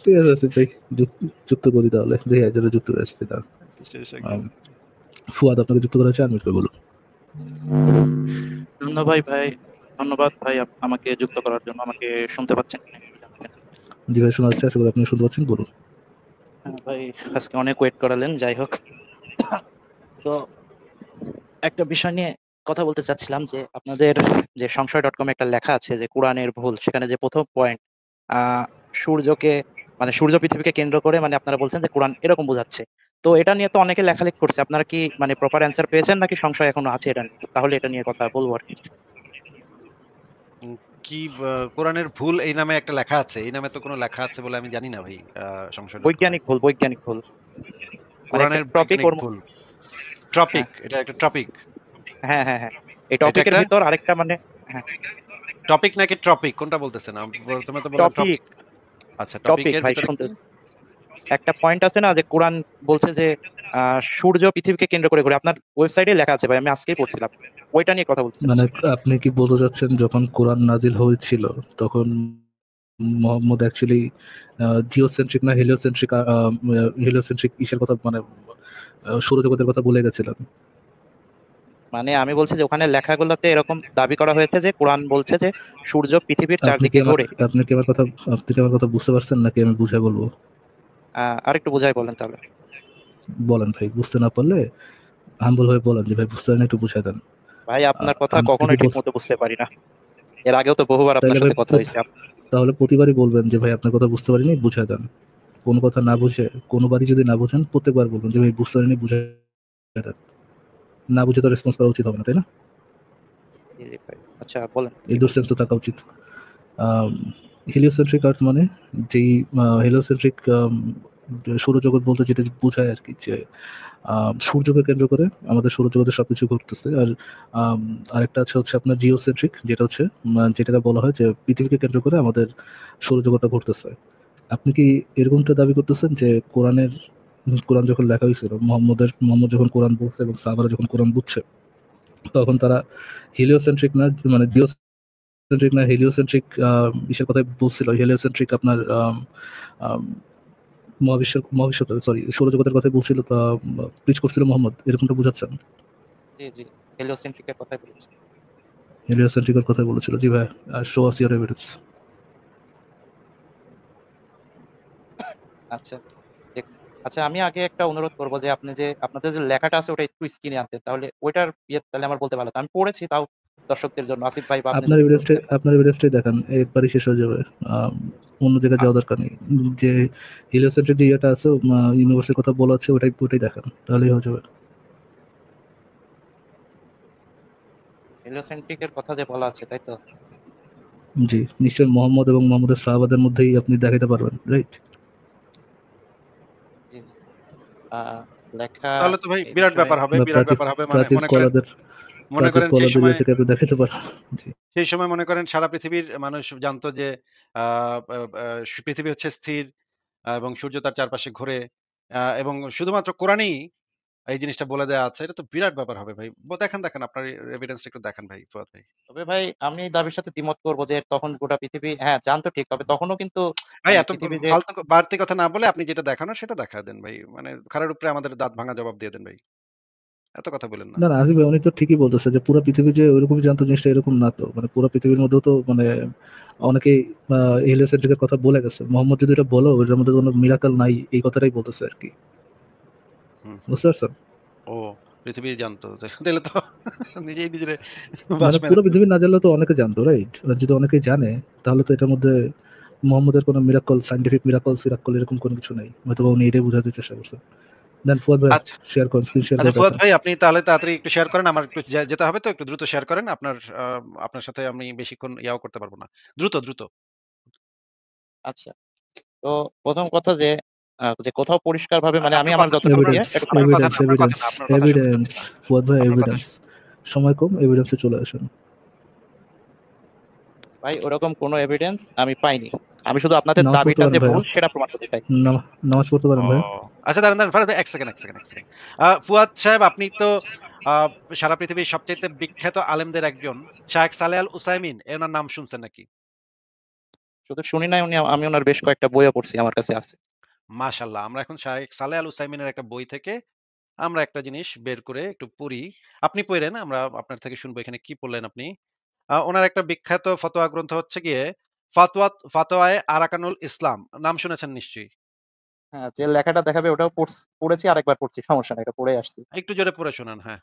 ঠিক আছে আসিফ ভাই, যুক্ত করি তাহলে, দেখি একজনের যুক্ত রয়েছে কিনা। শেষ একদম। ফুয়াদ আপনাকে যুক্ত করা হয়েছে, আনমিউট করে বলুন। ধন্যবাদ ভাই, ধন্যবাদ ভাই আমাকে যুক্ত করার জন্য। আমাকে শুনতে পাচ্ছেন কিনা একটু জানাবেন। জি ভাই শোনা যাচ্ছে, আশা করি আপনি শুনতে পাচ্ছেন, বলুন। হ্যাঁ ভাই, আজকে অনেক ওয়েট করালেন, যাই হোক। তো একটা বিষয় নিয়ে কথা বলতে চাচ্ছিলাম যে আপনাদের যে সংশয়.com একটা লেখা আছে যে কোরআনের ভুল, সেখানে যে প্রথম পয়েন্ট সূর্যকে মানে সূর্য পৃথিবীকে কেন্দ্র করে মানে আপনারা বলছেন যে কোরআন এরকম বোঝাচ্ছে। তো এটা নিয়ে তো অনেকে লেখালেখি করছে, আপনারা কি মানে প্রপার অ্যান্সার পেয়েছেন নাকি সংশয় এখনো আছে এটা নিয়ে? তাহলে এটা নিয়ে কথা বলবো আর কি। কি কোরআনের ভুল এই নামে একটা লেখা আছে? এই নামে তো কোনো লেখা আছে বলে আমি জানি না ভাই সংশয়.com এ। বৈজ্ঞানিক ভুল, বৈজ্ঞানিক ভুল, মানে একটা কোরআনের টপিক বৈজ্ঞানিক ওর। ভুল। হ্যাঁ ট্রপিক, এটা একটা টপিক। হ্যাঁ হ্যাঁ হ্যাঁ, এই এটা টপিকের একটা ভিতর আরেকটা মানে। হ্যাঁ, টপিক নাকি ট্রপিক কোনটা বলতেছেন? প্রথমে তো বললেন টপিক, টপিক। আচ্ছা, টপিক টপিকের ভাই ভিতরে শুনতে কি? একটা পয়েন্ট আছে না যে কোরআন বলছে যে সূর্য পৃথিবীকে কেন্দ্র করে ঘুরে। আপনার ওয়েবসাইটে লেখা আছে ভাই, আমি আজকেই পড়ছিলাম, ওইটা নিয়ে কথা বলতে মানে চাচ্ছি। আপনি কি বলতে চাচ্ছেন যখন কোরআন নাজিল হয়েছিল তখন মোহাম্মদ অ্যাকচুয়ালি জিওসেন্ট্রিক না হেলিওসেন্ট্রিক, হেলিওসেন্ট্রিক ইসের কথা মানে সৌরজগতের কথা বলে গেছিলেন? মানে আমি বলছি যে ওখানে লেখাগুলোতে এরকম দাবি করা হয়েছে যে কোরআন বলছে যে সূর্য পৃথিবীর আপনি কি চারদিকে আমার ঘোরে। আপনি কি আমার কথা আপনি কি আমার কথা বুঝতে পারছেন নাকি আমি বুঝাই বলবো? আরেকটু বুঝাই বলেন তাহলে। বলেন ভাই, বুঝতে না পারলে হাম্বল হয়ে বলেন যে ভাই বুঝতে পারেন, একটু বুঝাই দেন। ভাই আপনার কথা আপনি কি কখনোই ঠিক মতো বুঝতে পারি না, এর আগেও তো বহুবার আপনার তাইলে ভাই সাথে কথা হয়েছে। তাহলে প্রতিবারই বলবেন যে ভাই আপনার কথা বুঝতে পারিনি, বুঝাই দেন। কোনো কথা না বুঝে, কোনোবারই যদি না বুঝেন, প্রত্যেকবার বলবেন যে ভাই বুঝতে পারিনি, বুঝাই দেন। না বুঝে তো রেসপন্স করা উচিত হবে না, তাই না? জি জি ভাই, আচ্ছা বলেন এই কি বলবেন। দুঃসেন্স তো থাকা উচিত। হেলিওসেন্ট্রিক আর্থ মানে যেই হেলিওসেন্ট্রিক সৌরজগৎ বলতে যেটা বোঝায় আর কি, যে সূর্যকে কেন্দ্র করে আমাদের সৌরজগতের সবকিছু ঘটতেছে। আর আরেকটা আছে হচ্ছে আপনার জিওসেন্ট্রিক, যেটা হচ্ছে যেটাকে বলা হয় যে পৃথিবীকে কেন্দ্র করে আমাদের সৌরজগৎটা ঘুরতেছে। আপনি কি এরকমটা দাবি করতেছেন যে কোরআন যখন লেখা হয়েছিল, মোহাম্মদ যখন কোরআন বলছে এবং সাহাবারা যখন কোরআন বুঝছে, তখন তারা হেলিওসেন্ট্রিক না মানে জিওসেন্ট্রিক না হেলিওসেন্ট্রিক ইসের কথাই বলছিল? হেলিওসেন্ট্রিক আপনার মহাবিশ্ব সরি সৌরজগতের কথাই বলছিল, প্রিচ করছিল মোহাম্মদ, এরকমটা বুঝাচ্ছেন? জি জি, হেলিওসেন্ট্রিকের কথাই বলেছি। হেলিওসেন্ট্রিকের কথাই বলেছিল, জি ভাই। Show us your evidence. আচ্ছা আচ্ছা, আমি আগে একটা অনুরোধ করবো যে আপনি যে আপনাদের যে লেখাটা আছে ওটা একটু স্ক্রিনে আনতে, তাহলে ওইটার ইয়ে তাহলে আমার বলতে ভালো হতো। আমি পড়েছি তাও দর্শকদের জন্য, আসিফ ভাই বা আপনি যদি একটু দেখেন। আপনার এভিডেন্সটাই দেখান, একবারই শেষ হয়ে যাবে। অন্য জায়গায় যাওয়া দরকার নেই। যে হিলিওসেন্ট্রিক যে ইয়েটা আছে, ইউনিভার্সের কথা বলা আছে, ওটাই দেখান, তাহলেই হয়ে যাবে। হেলিওসেন্ট্রিকের কথা যে বলা আছে তাই তো? জি, নিশ্চয়ই মোহাম্মদ এবং মোহাম্মদের সাহাবাদের মধ্যেই আপনি দেখাতে পারবেন, রাইট? জি জি। লেখা তাহলে তো ভাই এই বিরাট বিষয়ে। ব্যাপার হবে, বা বিরাট ব্যাপার হবে। মানে প্রাচীন স্কলারদের মনে করেন সেই ইয়ে সময়, থেকে আপনি দেখাতে পারেন। জি। সেই সময় মনে করেন সারা পৃথিবীর মানুষ জানতো যে আহ, আহ, আহ, পৃথিবী হচ্ছে স্থির এবং সূর্য তার চারপাশে ঘোরে, এবং শুধুমাত্র কোরআনেই এই জিনিসটা বলে দেওয়া আছে। এটা তো বিরাট ব্যাপার হবে ভাই। দেখেন দেখেন আপনার এভিডেন্সটা একটু দেখান ভাই, ফুয়াদ ভাই। তবে ভাই আমি এই দাবির সাথে দ্বিমত করবো যে তখন গোটা পৃথিবী হ্যাঁ জানতো ঠিক, তবে তখনও কিন্তু ভাই মানে এত পৃথিবী যে ফালতু বাড়তি কথা না বলে আপনি যেটা দেখানো সেটা দেখা দেন ভাই। মানে খাড়ার উপরে আমাদের দাঁত ভাঙা জবাব দিয়ে দেন ভাই, এত কথা বলেন না। না না, আসিফ ভাই উনি তো ঠিকই বলতেছে যে পুরো পৃথিবী যে ওইরকমই জানতো, জিনিসটা এরকম না তো। মানে পুরো পৃথিবীর মধ্যেও তো মানে অনেকেই হেলিওসেন্ট্রিকের কথা বলে গেছে। মোহাম্মদ যদি এটা বলো ওইটার মধ্যে কোনো মিরাকল নাই, এই কথাটাই বলতেছে আর কি। হুম হুম। বুঝতে পারছেন? ও, পৃথিবী জানতো তাহলে তো নিজেই নিজের বাস মানে মেরে পুরো দিল। পৃথিবী না জানলেও তো অনেকে জানতো, রাইট? যদি অনেকেই জানে, তাহলে তো এটার মধ্যে মোহাম্মদের কোনো মিরাকল, সাইন্টিফিক মিরাকল এরকম কোনো কিছু নেই। হয়তো উনি এটাই বোঝাতে চেষ্টা করছেন। দেন ফুয়াদ ভাই, আচ্ছা শেয়ার করেন, স্ক্রিন শেয়ার আচ্ছা, করে ফুয়াদ দেখান। ভাই আপনি তাহলে তাড়াতাড়ি একটু শেয়ার করেন। আমার একটু যেতে হবে, তো একটু দ্রুত শেয়ার করেন। আপনার সাথে আমি বেশিক্ষণ ইয়াও করতে পারবো না। দ্রুত দ্রুত। আচ্ছা। তো প্রথম কথা যে যে কোথাও পরিষ্কার ভাবে মানে আমি আপনার আমার কথা, যতটুকু আপনার নিয়ে এভিডেন্স, একটু আপনার কথা এভিডেন্স, না, আপনার কথা এভিডেন্স, না, আপনার কথা শুনতে এভিডেন্স। চাচ্ছি না। ফুয়াদ ভাই আপনার কথা এভিডেন্স। সময় কম, এভিডেন্সে চলে আসেন। ভাই ওরকম কোনো এভিডেন্স আমি পাইনি, আমি শুধু আপনাদের নামাজ পড়তে দাবিটা পারেন যে ভাইয়া, ভুল সেটা প্রমাণ করতে চাই। নামাজ পড়তে ও পারেন ভাইয়া। আচ্ছা, দাঁড়ান দাঁড়ান ফারাদ ভাই, এক সেকেন্ড এক সেকেন্ড এক সেকেন্ড। ফুয়াদ সাহেব, আপনি তো আহ, সারা পৃথিবীর সবচেয়ে বিখ্যাত আলেমদের একজন শায়েখ সালেহ আল উসাইমিন, এনার নাম শুনছেন নাকি? শুধু শুনি নাই, আমি ওনার বেশ কয়েকটা বইও পড়ছি, আমার কাছে আছে। মাশাআল্লাহ। আমরা এখন শায়েখ সালেহ আল উসাইমিনের একটা বই থেকে আমরা একটা জিনিস বের করে একটু পড়ি। আপনি পইড়েন, আমরা আপনার থেকে শুনবো এখানে কি পড়লেন আপনি। উনার একটা বিখ্যাত ফতোয়া গ্রন্থ হচ্ছে গিয়ে ফাতোয়ায়ে আরাকানুল ইসলাম। নাম শুনেছেন নিশ্চয়ই? হ্যাঁ, যে লেখাটা দেখাবে ওটাও পড়েছি, আরেকবার পড়ছি, সমস্যা নাই, এটা পড়ে আসছি। একটু জোরে পড়ে শোনান। হ্যাঁ।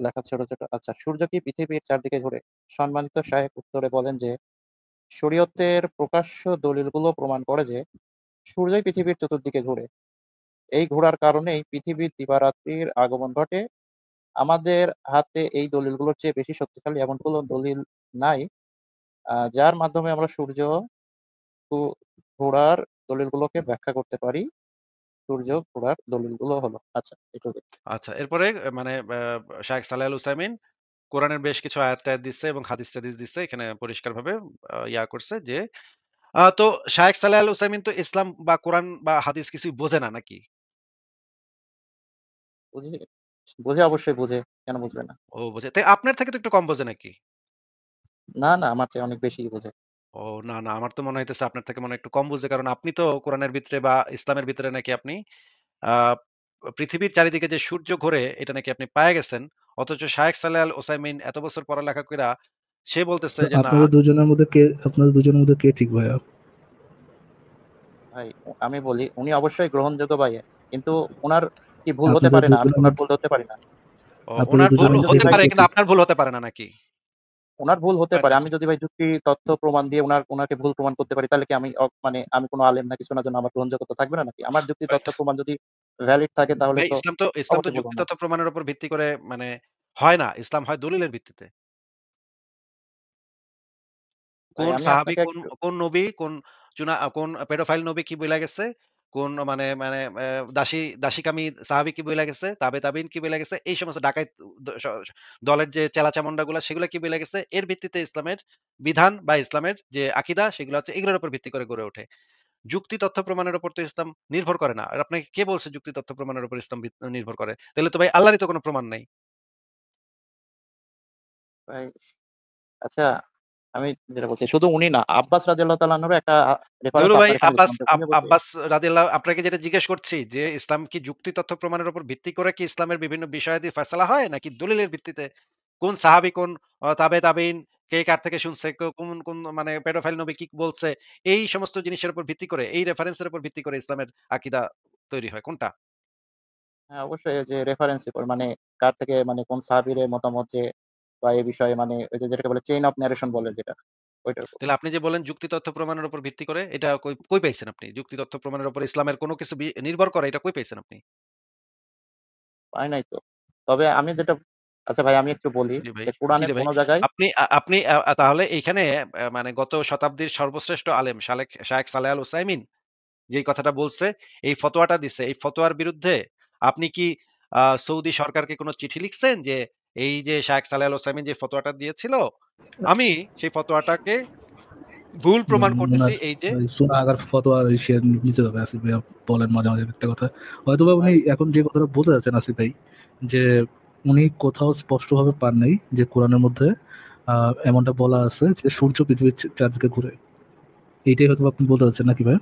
লেখা ছোট ছোট। আচ্ছা, সূর্য কি পৃথিবীর চারদিকে ঘোরে? সম্মানিত শায়েখ উত্তরে বলেন যে, শরীয়তের প্রকাশ্য দলিলগুলো প্রমাণ করে যে সূর্যই পৃথিবীর চতুর্দিকে ঘোরে। এই ঘোরার কারণেই পৃথিবীর দিবারাত্রির আগমন ঘটে। আমাদের হাতে এই দলিলগুলোর চেয়ে বেশি শক্তিশালী এমন কোনো দলিল নাই, যার মাধ্যমে আমরা সূর্য ঘোরার দলিলগুলোকে ব্যাখ্যা করতে পারি। সূর্য ঘোরার দলিলগুলো হলো, আচ্ছা এটুকুই। আচ্ছা, এরপরে মানে শায়েখ সালেহ আল উসাইমিন কোরআনের বেশ কিছু আয়াত-টায়াত দিচ্ছে এবং হাদিস-টাদিস দিচ্ছে। এখানে পরিষ্কারভাবে ইয়া করছে যে তো শায়েখ সালেহ আল উসাইমিন তো ইসলাম বা কোরআন বা হাদিস কিছুই বোঝে না নাকি? বুঝে বুঝে অবশ্যই বুঝে, কেন বুঝবে না? ও বোঝে। তাই আপনার থেকে তো একটু কম বোঝে নাকি? না না, আমার চেয়ে অনেক বেশি বুঝে। ও না, না, আমার তো মনে হইতেছে আপনার থেকে মনে হয় একটু কম বুঝে। কারণ আপনি তো কোরআনের ভিতরে বা ইসলামের ভিতরে নাকি আপনি আ পৃথিবীর চারিদিকে যে সূর্য ঘোরে এটা নাকি আপনি পায়া গেছেন। অথচ শায়েখ সালেহ আল উসাইমিন এত বছর পড়ালেখা কইরা সে বলতেছে তো যে না। আপনাদের দুজনের মধ্যে কে ঠিক ভাইয়া? ভাই, আমি বলি উনি অবশ্যই গ্রহণযোগ্য ভাই, কিন্তু উনার কি ভুল হতে আপনাদের পারে না? আমি তো দুজনের উনার মধ্যে ভুল ধরতে পারি না। আপনাদের উনার ভুল দুজনের আমি মধ্যে যদি হতে ভাই পারে কে কিন্তু ঠিক? আপনার ভুল হতে পারে না নাকি? উনার ভুল হতে হয় পারে, না? আমি যদি ভাই যুক্তি তথ্য প্রমাণ দিয়ে উনাকে ভুল প্রমাণ করতে পারি, তাহলে কি আমি মানে আমি কোনো আলেম না কিছু না, জন্য আমার গ্রহণযোগ্যতা থাকবে না নাকি? আমার যুক্তি ভাই তথ্য প্রমাণ যদি ভ্যালিড থাকে তাহলে ভাই তো ইসলাম তো অবশ্যই বলবো যুক্তি না। তথ্য প্রমাণের উপর ভিত্তি করে মানে হয় না। ইসলাম হয় দলিলের ভিত্তিতে। ভাই কোন আমি সাহাবী, আপনাকে একটু কোন নবী, কোন পেডোফাইল নবী কি বইলা গেছে? কোন মানে মানে দাসীকামী সাহাবী কি বইলা গেছে? তাবেইন কি বইলা গেছে? এই সমস্ত ডাকাইত দ স স- দলের যে চেলাচামুন্ডাগুলা সেগুলা কি বইলা গেছে? এর ভিত্তিতে ইসলামের বিধান বা ইসলামের যে আকীদা সেগুলো হচ্ছে এগুলোর উপর ভিত্তি করে গড়ে ওঠে। যুক্তি তথ্য প্রমাণের উপর তো ইসলাম নির্ভর করে না। আর আপনাকে কে বলছে যুক্তি তথ্য প্রমাণের উপর ইসলাম নির্ভর করে? তাহলে তো ভাই আল্লাহরই তো কোন প্রমাণ নাই। ভাই, আচ্ছা, আমি যেটা বলছি, শুধু উনি না, আব্বাস রাদিয়াল্লাহু তাআলা আনহুরও একটা রেফারেন্স ধুরু ভাই আপনার এখানে আব্বাস দেখলাম যে উনি বলছে। আব্বাস রাদিয়াল্লাহু আপনাকে যেটা জিজ্ঞেস করছি যে ইসলাম কি যুক্তি তথ্য প্রমাণের উপর ভিত্তি করে কি ইসলামের বিভিন্ন বিষয়াদি ফয়সালা হয় নাকি দলিলের ভিত্তিতে? কোন সাহাবী কোন তাবেইন কে কার থেকে শুনছে, কোন মানে পেডোফাইল নবী কি বলছে, এই সমস্ত জিনিসের উপর ভিত্তি করে এই রেফারেন্সের উপর ভিত্তি করে ইসলামের আকীদা তৈরি হয় কোনটা? হ্যাঁ, অবশ্যই এই যে রেফারেন্স পেপার, মানে কার থেকে, মানে কোন সাহাবীর মতামত, যে বা এই বিষয়ে, মানে ওই যে যেটাকে বলে চেইন অফ ন্যারেশন বলে যেটা, ওইটার উপর। তাহলে আপনি যে বলেন যুক্তি তথ্য প্রমাণের উপর ভিত্তি করে এটা কই কই পাইছেন আপনি? যুক্তি তথ্য প্রমাণের উপর ইসলামের কোন কিছু নির্ভর করে এটা কই পাইছেন আপনি? পাই নাই তো। তবে আমি যেটা, আচ্ছা ভাই আমি একটু বলি জি ভাই, যে জি কোরআনের রে ভাই। কোন জায়গায়। আপনি তাহলে এইখানে মানে গত শতাব্দীর সর্বশ্রেষ্ঠ আলেম শায়েখ সালেহ আল উসাইমিন যেই কথাটা বলছে, এই ফতোয়াটা দিছে। এই ফতোয়ার বিরুদ্ধে আপনি কি সৌদি সরকারকে কোনো চিঠি লিখছেন যে এই যে শায়েখ সালেহ আল উসাইমিন যে ফতোয়াটা দিয়েছিল, আমি সেই ফতোয়াটাকে ভুল প্রমাণ করতেছি উনার এই যে। ওই সুনা আগার ফতোয়া সে নিতে হবে আসিফ ভাইয়া, বলেন মাঝে মাঝে একটা কথা। হয়তোবা উনি ভাই এখন যে কথাটা বলতে যাচ্ছেন আসিফ ভাই, যে উনি কোথাও স্পষ্টভাবে পান নাই যে কোরআনের মধ্যে এমনটা বলা আছে যে সূর্য পৃথিবীর চারদিকে ঘুরে। এইটাই হয়তো আপনি বলতে চাচ্ছেন নাকি ভাই?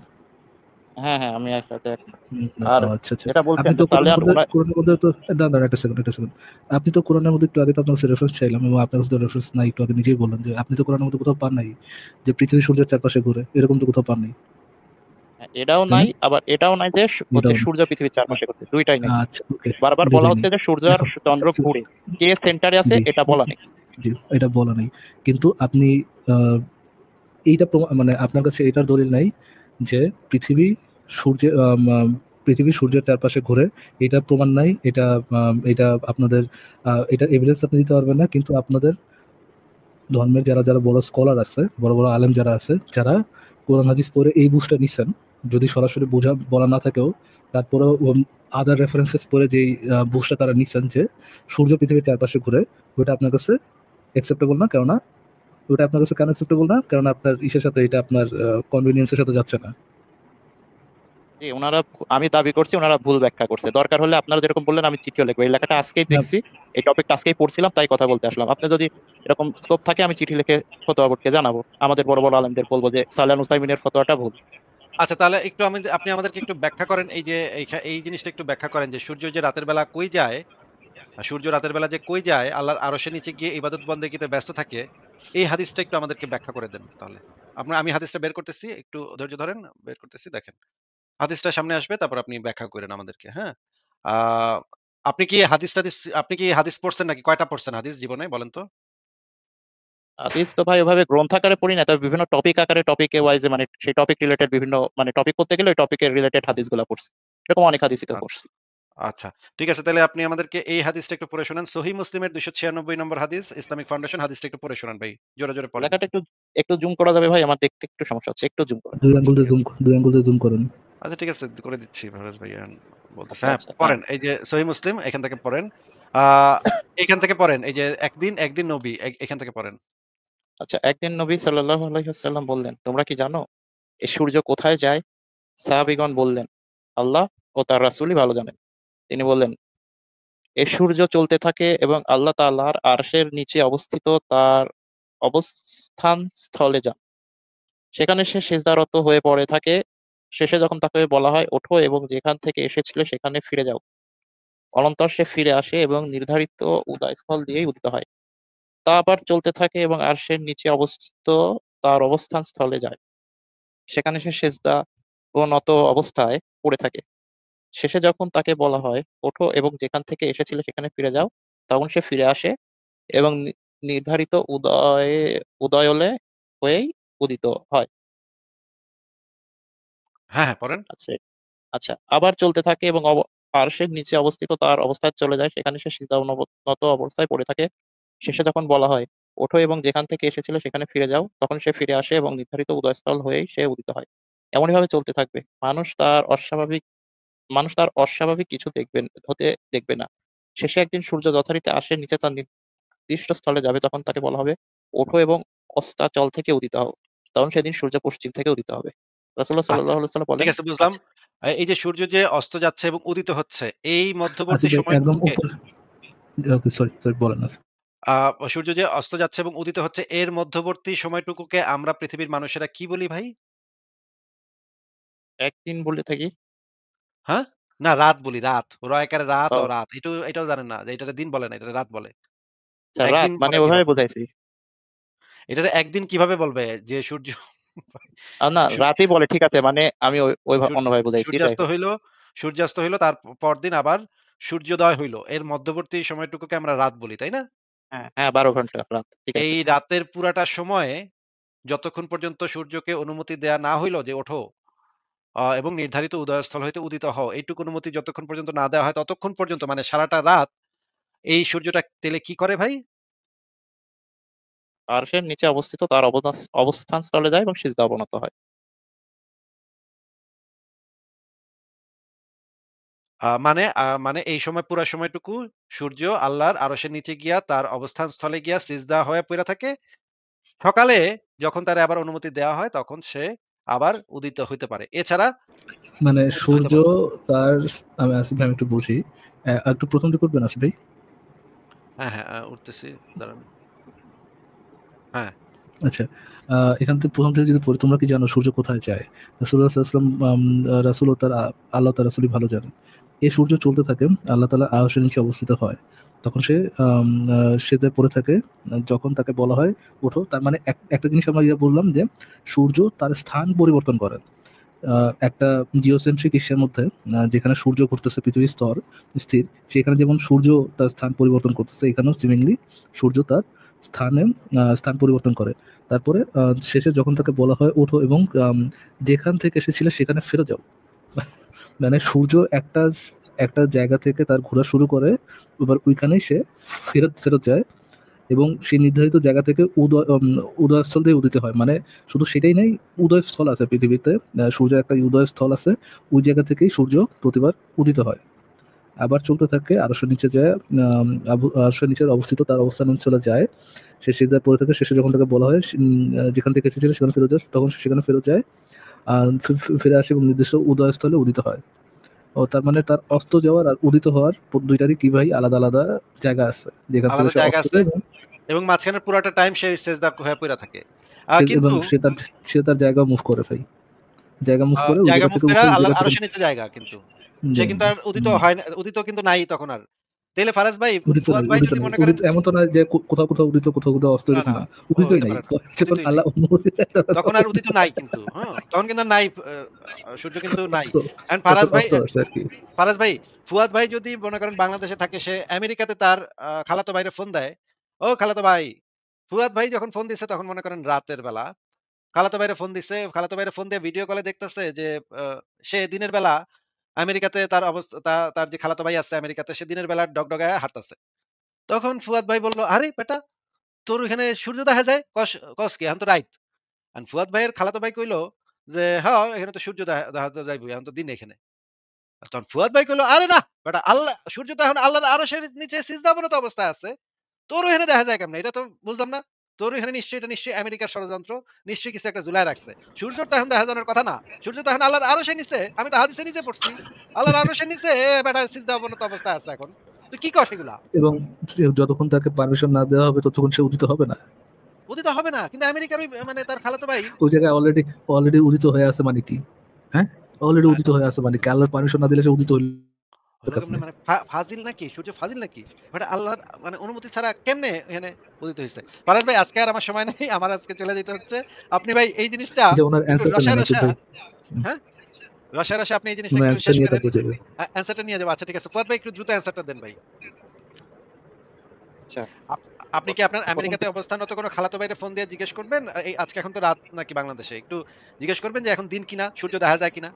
হ্যাঁ হ্যাঁ, আমি একসাথে একমত। হুম, আর আচ্ছা, আচ্ছা। যেটা আপনি বলছেন তো যে তাহলে আর ওনার। কোরআনের মধ্যে তো দাঁড়ান একটা সেকেন্ড, একটা সেকেন্ড। আপনি তো কোরআনের মধ্যে একটু আগে তো আপনার কাছে রেফারেন্স চাইলাম এবং আপনার কাছে তো রেফারেন্স নাই, একটু আগে নিজেই বললেন যে আপনি তো কোরআনের মধ্যে কোথাও পান নাই যে পৃথিবী সূর্যের চারপাশে ঘুরে। এরকম তো কোথাও পান নাই। এটাও তাই নাই, না? আবার এটাও নাই যে হচ্ছে এটাও না। সূর্য পৃথিবীর চারপাশে ঘুরছে, দুইটাই নেই। আচ্ছা, ওকে। বারবার বলা দুইটাই নেই। হচ্ছে যে সূর্য আর এখন চন্দ্র ঘুরে, কে সেন্টারে আছে জি, এটা বলা নেই। জি, এটা বলা নেই। কিন্তু আপনি আ এইটা মানে আপনার কাছে এটার দলিল নাই যে পৃথিবী সূর্যের পৃথিবী সূর্যের চারপাশে ঘোরে। এটার প্রমাণ নাই। এটা আপনাদের এটার এভিডেন্স আপনি দিতে পারবেন না। কিন্তু আপনাদের ধর্মের যারা বড় স্কলার আছে, বড় আলেম যারা আছে, যারা কোরআন হাদিস পড়ে এই বুঝটা নিছেন, যদি সরাসরি বলা না থাকেও, তারপরেও আদার রেফারেন্সেস পড়ে যেই বুঝটা তারা নিছেন যে সূর্য পৃথিবীর চারপাশে ঘুরে, ওটা আপনার কাছে অ্যাকসেপ্টেবল না। কেননা ওটা আপনার কাছে কেন অ্যাকসেপ্টেবল না? কারণ আপনার ইসের সাথে এটা আপনার কনভেনিয়েন্স এর সাথে যাচ্ছে না। জি, আমি দাবি করছি ওনারা ভুল ব্যাখ্যা করছে। দরকার হলে আপনারা যেরকম বললেন আমি চিঠিও লিখবো। এই লেখাটা আজকেই না, দেখছি, এই টপিকটা আজকেই পড়ছিলাম, তাই কথা বলতে আসলাম। আপনি যদি এরকম স্কোপ থাকে আমি চিঠি লিখে ফতোয়া বোর্ডকে জানাবো, আমাদের বড় বড় আলেমদের বলবো যে সালেহ আল উসাইমিনের ফতোয়াটা ভুল। আচ্ছা, তাহলে একটু আপনি আমাদেরকে একটু ব্যাখ্যা করেন এই যে এই জিনিসটা একটু ব্যাখ্যা করেন যে সূর্য যে রাতের বেলা কই যায়, সূর্য রাতের বেলা যে কই যায় আল্লাহর আরশের নিচে গিয়ে ইবাদত বন্দেগীতে ব্যস্ত থাকে, এই হাদিসটা একটু আমাদেরকে ব্যাখ্যা করে দেন তাহলে। আমি হাদিসটা বের করতেছি, একটু ধৈর্য ধরেন, বের করতেছি, দেখেন। হাদিসটা সামনে আসবে, তারপর আপনি ব্যাখ্যা করেন আমাদেরকে, হ্যাঁ? আ আপনি কি হাদিস পড়ছেন নাকি? কয়টা পড়ছেন হাদিস জীবনে বলেন তো? হাদিস তো ভাই ওভাবে গ্রন্থাকারে পড়ি না, তবে বিভিন্ন টপিক আকারে, টপিকে ওয়াইজে, মানে সেই টপিক রিলেটেড বিভিন্ন, মানে টপিক পড়তে গেলে ওই টপিকের রিলেটেড হাদিসগুলো পড়ছি। এরকম অনেক হাদিসই তো আচ্ছা, পড়ছি। আচ্ছা। ঠিক আছে, তাহলে আপনি আমাদেরকে এই হাদিসটা একটু পড়ে শোনান। সহিহ মুসলিমের ২৯৬ নম্বর হাদিস, ইসলামিক ফাউন্ডেশন, হাদিসটা একটু পড়ে শোনান ভাই। জোরে, জোরে পড়েন। লেখাটা একটু একটু জুম করা যাবে ভাই? আমার দেখতে একটু সমস্যা হচ্ছে, একটু জুম করে। দুই আঙ্গুল দিয়ে জুম করেন। আচ্ছা, ঠিক আছে, করে দিচ্ছি ফারাজ ভাইয়া বলতেছে। আচ্ছা হ্যাঁ, আচ্ছা, হ্যাঁ। পড়েন। এই যে সহিহ মুসলিম এখান থেকে পড়েন। আ এখান থেকে পড়েন। এই যে একদিন, একদিন নবী এখান থেকে পড়েন। আচ্ছা, একদিন নবী সাল্লাল্লাহু আলাইহি ওয়াসাল্লাম বললেন, তোমরা কি জানো এই সূর্য কোথায় যায়? সাহাবীগণ বললেন, আল্লাহ ও তার রাসূলই ভালো জানেন। তিনি বললেন, এ সূর্য চলতে থাকে এবং আল্লাহ তাআলার আরশের নিচে অবস্থিত তার অবস্থান স্থলে যান। সেখানে সে সিজদারত হয়ে পড়ে থাকে। শেষে যখন তাকে বলা হয়, ওঠো এবং যেখান থেকে এসেছিলে সেখানে ফিরে যাও, অনন্তর সে ফিরে আসে এবং নির্ধারিত উদয়স্থল দিয়েই উদিত হয়। তা আবার চলতে থাকে এবং আরশের নিচে অবস্থিত তার অবস্থান স্থলে যায়। সেখানে সে সেজদা ও নত অবস্থায় পড়ে থাকে। শেষে যখন তাকে বলা হয়, ওঠো এবং যেখান থেকে এসেছিলে সেখানে ফিরে যাও, তখন সে ফিরে আসে এবং নির্ধারিত উদয়লে হয়েই উদিত হয়। হ্যাঁ, হ্যাঁ, পড়েন। আচ্ছা, আচ্ছা, আবার চলতে থাকে এবং আরশের নিচে অবস্থিত তার অবস্থায় চলে যায়। সেখানে সে সিজদা ও নত অবস্থায় পড়ে থাকে। শেষে যখন বলা হয়, ওঠো এবং যেখান থেকে এসেছিলে সেখানে ফিরে যাও, তখন সে ফিরে আসে এবং নির্ধারিত উদয়স্থল হয়েই সে উদিত হয়। এমনইভাবে চলতে থাকবে। মানুষ তার অস্বাভাবিক কিছু দেখবে না। শেষে একদিন সূর্য যথারীতি আরশের নিচে তার নির্দিষ্ট স্থলে যাবে, তখন তাকে বলা হবে, ওঠো এবং অস্তাচল থেকে উদিত হও। তখন সেদিন সূর্য পশ্চিম থেকে উদিত হবে। রাসূলুল্লাহ আচ্ছা, সাল্লাল্লাহু আলাইহি ওয়াসাল্লাম ঠিক বলেন, আছে, বুঝলাম। আচ্ছা, এই যে সূর্য যে অস্ত যাচ্ছে এবং উদিত হচ্ছে, এই মধ্যবর্তী আসিফ ভাই একদম সময়টুকুকে উপরে। ওকে, সরি, সরি, বলেন আসিফ। আ সূর্য যে অস্ত যাচ্ছে এবং উদিত হচ্ছে, এর মধ্যবর্তী সময়টুকুকে আমরা পৃথিবীর মানুষেরা কি বলি ভাই? একদিন বলে থাকি। হ্যাঁ? না, রাত বলি, রাত। রয়কারে রাত ও ও রাত। এটাও জানেন না যে এটারে দিন বলে না, এটারে রাত বলে। আচ্ছা, রাত একদিন মানে বলে ওভাবে কিভাবে? বুঝাইছি। এটারে একদিন কিভাবে বলবে যে সূর্য না, সূর্য রাতেই বলে, ঠিক আছে, মানে আমি ওই সূর্য অন্যভাবে বুঝাইছি, যাই সূর্যাস্ত হোক। হইল, সূর্যাস্ত হইল, তার পরদিন আবার সূর্যোদয় হইল। এর মধ্যবর্তী সময়টুকুকে আমরা রাত বলি, তাই না? হ্যাঁ হ্যাঁ, 12 ঘন্টা রাত, ঠিক আছে। এই রাতের পুরাটা সময়ে যতক্ষণ পর্যন্ত সূর্যকে অনুমতি দেয়া না হইল যে ওঠো এবং নির্ধারিত উদয়স্থল হইতে উদিত হও, এইটুকু অনুমতি যতক্ষণ পর্যন্ত না দেওয়া হয় ততক্ষণ পর্যন্ত, মানে সারাটা রাত এই সূর্যটা তেলে কি করে ভাই? আরশের নিচে অবস্থিত তার অবস্থান স্থলে যায় এবং সিজদা অবনত হয়। মানে এই সময় পুরা সময়টুকু সূর্য আল্লাহর আরশের নিচে গিয়া তার অবস্থান স্থলে গিয়া সিজদা হয়ে পইড়া থাকে। সকালে যখন তারে আবার অনুমতি দেওয়া হয় তখন সে আবার উদিত হইতে পারে। এছাড়া মানে উদিত হইতে সূর্য পারে না। তার, আমি আসিফ ভাই আমি একটু বুঝি। একটু প্রথম দিকে করবেন আসিফ ভাই। হ্যাঁ, হ্যাঁ, উঠতেছি। দাঁড়ান। হ্যাঁ। আচ্ছা, এখান থেকে প্রথম থেকে যদি পড়ি, তোমরা কি জানো সূর্য কোথায় যায়? রাসূলুল্লাহ সাল্লাল্লাহু আলাইহি ওয়াসাল্লাম, রাসূল ও তার আল্লাহ তার রাসূলই ভালো জানেন। এই সূর্য চলতে থাকে, আল্লাহ তাআলা আরশের নিচে অবস্থিত হয়। তখন সে সেজদায় পড়ে থাকে। যখন তাকে বলা হয় ওঠো, তার মানে একটা জিনিস আমরা বললাম যে সূর্য তার স্থান পরিবর্তন করে। একটা জিওসেন্ট্রিক ইস্যুর মধ্যে, যেখানে সূর্য ঘুরতেছে পৃথিবীর স্থির, সেখানে যেমন সূর্য তার স্থান পরিবর্তন করতেছে, এখানেও সিমিলারলি সূর্য তার স্থান পরিবর্তন করে। তারপরে শেষে যখন তাকে বলা হয় ওঠো এবং যেখান থেকে এসেছিলে সেখানে ফিরে যাও, মানে সূর্য একটা জায়গা থেকে তার ঘোরা শুরু করে, এবার ওইখানেই সে ফেরত ফেরত যায় এবং সেই নির্ধারিত জায়গা থেকে উদয়স্থল দিয়ে উদিত হয়। মানে শুধু সেটাই নাই, উদয়স্থল আছে পৃথিবীতে, সূর্যের একটা উদয়স্থল আছে, ওই জায়গা থেকেই সূর্য প্রতিবার উদিত হয়। আবার চলতে থাকে, আরশের নিচে যায়, আরশের নিচে অবস্থিত তার অবস্থান অঞ্চলে যায়, সে সিজদায় পড়ে থাকে। শেষে যখন তাকে বলা হয় যেখান থেকে এসেছিল সেখানে ফেরত যাস, তখন সে সেখানে ফেরত যায়। ফিরে আসে এবং নির্দিষ্ট উদয়স্থলে উদিত হয়। ও তার মানে তার অস্ত যাওয়ার আর উদিত হওয়ার দুইটারই কি ভাই আলাদা আলাদা জায়গা আছে যেখান থেকে আলাদা সে জায়গা অস্ত আছে যায় এবং এবং মাঝখানের পুরাটা টাইম সে সেজদা হয়ে পইরা থাকে। এবং কিন্তু সে তার জায়গা মুভ করে ভাই, জায়গা মুভ করে ওই জায়গা জায়গা মুভ থেকে কইরা উঠে ওই জায়গা আল্লাহর থেকে আরশের নিচে জায়গা কিন্তু। সে যায়। কিন্তু আর উদিত হুম। হয় না, উদিত কিন্তু নাই তখন আর। তাইলে ফারাজ ভাই, ফুয়াদ ভাই উদিত যদি নেই মনে করেন উদিত এমন তো নয় যে কোথাও কোথাও উদিত কোথাও কোথাও অস্ত না, এরকম না, না, উদিতই হইতে নাই পারে না। যখন উদিতই নাই। আল্লাহ অনুমতি দেয় তখন আর উদিত নাই কিন্তু, হ্যাঁ? তখন কিন্তু নাই, সূর্য কিন্তু নাই। অস্ত এন্ড তখন ফারাজ ভাই, অস্ত আছে আর কি। ফারাজ ভাই, ফুয়াদ ভাই যদি মনে করেন বাংলাদেশে থাকে, সে আমেরিকাতে তার খালাতো ভাইরে ফোন দেয়, "ও খালাতো ভাই।" ফুয়াদ ভাই যখন ফোন দিছে তখন মনে করেন রাতের বেলা। খালাতো ভাইরে ফোন দিছে, খালাতো ভাইরে ফোন দিয়ে ভিডিও কলে দেখতেছে যে আ সে দিনের বেলা আমেরিকাতে তার তার যে খালাতো ভাই আছে আমেরিকাতে, সে দিনের বেলা ডগডগায়া হাঁটতাছে। তখন ফুয়াদ ভাই বলল, "আরে বেটা, তোর ওইখানে সূর্য দেখা যায়? কস কি? এখন তো রাইত।" ফুয়াদ ভাইয়ের খালাতো ভাই কইল যে, "হ্যাঁ, এখানে তো সূর্য দেখা যাইবই। এখন তো দিন এখানে।" তখন ফুয়াদ ভাই কইল, "আরে না বেটা, সূর্য তো এখন আল্লাহর আরশের নিচে সিজদা অবনত অবস্থায় আছে। তোর ওখানে দেখা যায় কেমনে? এটা তো বুঝলাম না। তোর ওখানে এটা নিশ্চয়ই আমেরিকার ষড়যন্ত্র। নিশ্চয়ই কিছু একটা ঝুলায় রাখছে। সূর্যর তো এখন দেখা যাওয়ার কথা না। সূর্য তো এখন আল্লাহর আরশের নিচে। আমি তো হাদিসে নিজে পড়ছি। আল্লাহর আরশের নিচে বেটা সিজদা অবনত অবস্থায় আছে এখন। তুই কি কস এগুলা?" এবং যতক্ষণ তাকে পারমিশন না দেওয়া হবে ততক্ষণ সে উদিত হবে না। উদিত হবে না। কিন্তু আমেরিকার ওই মানে তার খালাতো ভাই ওই জায়গায় অলরেডি অলরেডি উদিত হয়ে আছে মানে কি? হ্যাঁ? অলরেডি আ উদিত হয়ে আছে মানে কি? আল্লাহর পারমিশন না দিলে সে উদিত হইল হলো কেমনে, কেমনে? মানে ফাজিল নাকি? সূর্য ফাজিল নাকি? বাট আল্লাহর মানে অনুমতি ছাড়া কেমনে এখানে উদিত হইছে? ফারাজ ভাই, আজকে আর আমার সময় নাই। আমার আজকে চলে যেতে হচ্ছে। আপনি ভাই এই জিনিসটা যে ওনার একটু অ্যান্সারটা নেন রসায়, আসিফ রসায়, ভাই। হ্যাঁ? রসায়, রসায় আপনি এই জিনিসটা ওনার একটু অ্যান্সারটা শেষ নিয়ে করেন। তারপর যাবে। অ্যান্সারটা নিয়ে যাবো। আচ্ছা ঠিক আছে। ফুয়াদ ভাই, একটু দ্রুত অ্যান্সারটা দেন ভাই। আচ্ছা, আপ আপনি কি আপনার প্রথম আমেরিকাতে অবস্থানরত কোনো খালাতো ভাইরে ফোন দিয়ে জিজ্ঞেস করবেন? এই আজকে এখন তো রাত নাকি বাংলাদেশে? একটু জিজ্ঞেস করবেন যে এখন দিন কিনা? সূর্য দেখা যায় কিনা?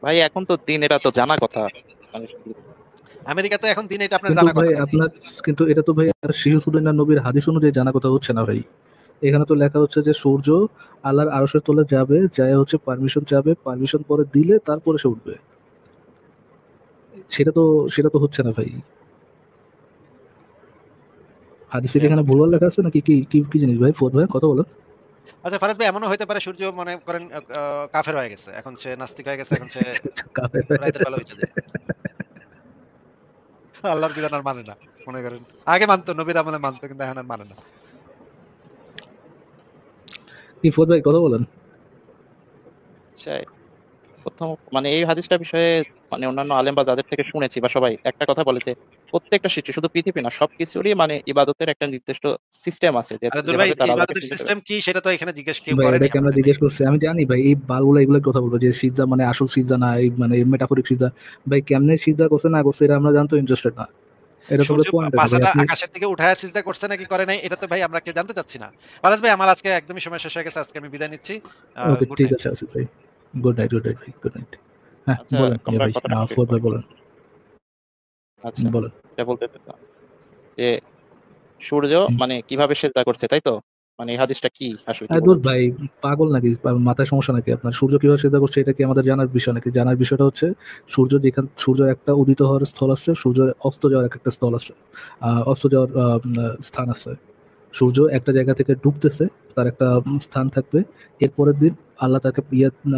ভাই, এখন তো দিন, এটা তো জানা কথা। মানে আমেরিকাতে এখন দিন, এটা আপনার কিন্তু জানা ভাই কথা নাকি? আপনার কিন্তু এটা তো ভাই আর শিরোচুদ্দৌলা নবীর হাদিস অনুযায়ী জানা কথা হচ্ছে না ভাই। এখানে তো লেখা হচ্ছে যে সূর্য আল্লাহর আরশের তলে যাবে, যায় হচ্ছে পারমিশন চাবে, পারমিশন পরে দিলে তারপরে সে উঠবে। সেটা তো সেটা তো হচ্ছে না ভাই। হাদিসে কি এটা তো এখানে ভুলভাল লেখা আছে নাকি কি কি কি জিনিস ভাই? ফুয়াদ ভাই কথা বলেন। আচ্ছা ফারাজ ভাই, এমনও হইতে পারে সূর্য মনে করেন কাফের হয়ে গেছে। এখন সে নাস্তিক হয়ে গেছে। এখন সে কাফের হয়ে রাতের বেলা গেছে। উইঠা যায়। আল্লাহর বিধান আর মানে না। মনে করেন আগে মানতো, নবীর আমলে মানতো, কিন্তু এখন আর মানে না। কি ফুয়াদ ভাই কথা বলেন। চাই প্রথম, মানে এই হাদিসটা বিষয়ে মানে অন্যান্য আলেম বা যাদের থেকে শুনেছি বা সবাই একটা কথা বলে যে প্রত্যেকটা সৃষ্টি, শুধু পৃথিবী না, সবকিছুরই মানে ইবাদতের একটা নির্দিষ্ট সিস্টেম আছে, যে আরে দূর ভাই, যেভাবে তারা আল্লাহকে ইবাদতের চিন্তা করে। সিস্টেম কি সেটা তো এখানে জিজ্ঞেস কেউ ভাই করেনি এটাকে আমরা আমারে ভাই। জিজ্ঞেস করছি, আমি জানি ভাই এই বালগুলা এগুলোর কথা বলবো যে সিজদা মানে আসল সিজদা না, এই মানে মেটাফরিক সিজদা। ভাই কেমনে সিজদা করছে না করছে এটা আমরা জানতে ইন্টারেস্টেড না। এটা তো সূর্য পয়েন্ট আছে ভাই পাছাটা আপনি। আকাশের দিকে উঠায়া সিজদা করছে নাকি করে নাই, এটা তো ভাই আমরা কেউ জানতে চাচ্ছি না। ফারাজ ভাই, আমার আজকে একদমই সময় শেষ হয়ে গেছে। আজকে আমি বিদায় নিচ্ছি। ওকে গুড ঠিক নাইট। আছে আসিফ ভাই। গুড নাইট ভাই, গুড নাইট। হ্যাঁ আচ্ছা, বলেন ইয়া আমরা ভাই, কথাটা কমপ্লিট ফুয়াদ করি। ভাই বলেন। আচ্ছা, বলেন। এটা বলতে চাইতাম যে সূর্য হুম। মানে কিভাবে সেজদা করছে, তাই তো? মানে এই হাদিসটা কি আসলে কি দূর বলার? ভাই, পাগল নাকি? মাথায় সমস্যা নাকি আপনার? সূর্য কিভাবে সেজদা করছে এটা কি আমাদের জানার বিষয় নাকি? জানার বিষয়টা হচ্ছে সূর্যের একটা উদিত হওয়ার স্থল আছে, সূর্যের অস্ত যাওয়ার একটা স্থল আছে, অস্ত যাওয়ার স্থান আছে। সূর্য একটা জায়গা থেকে ডুবতেছে, তার একটা স্থান থাকবে। এর পরের দিন আল্লাহ তাকে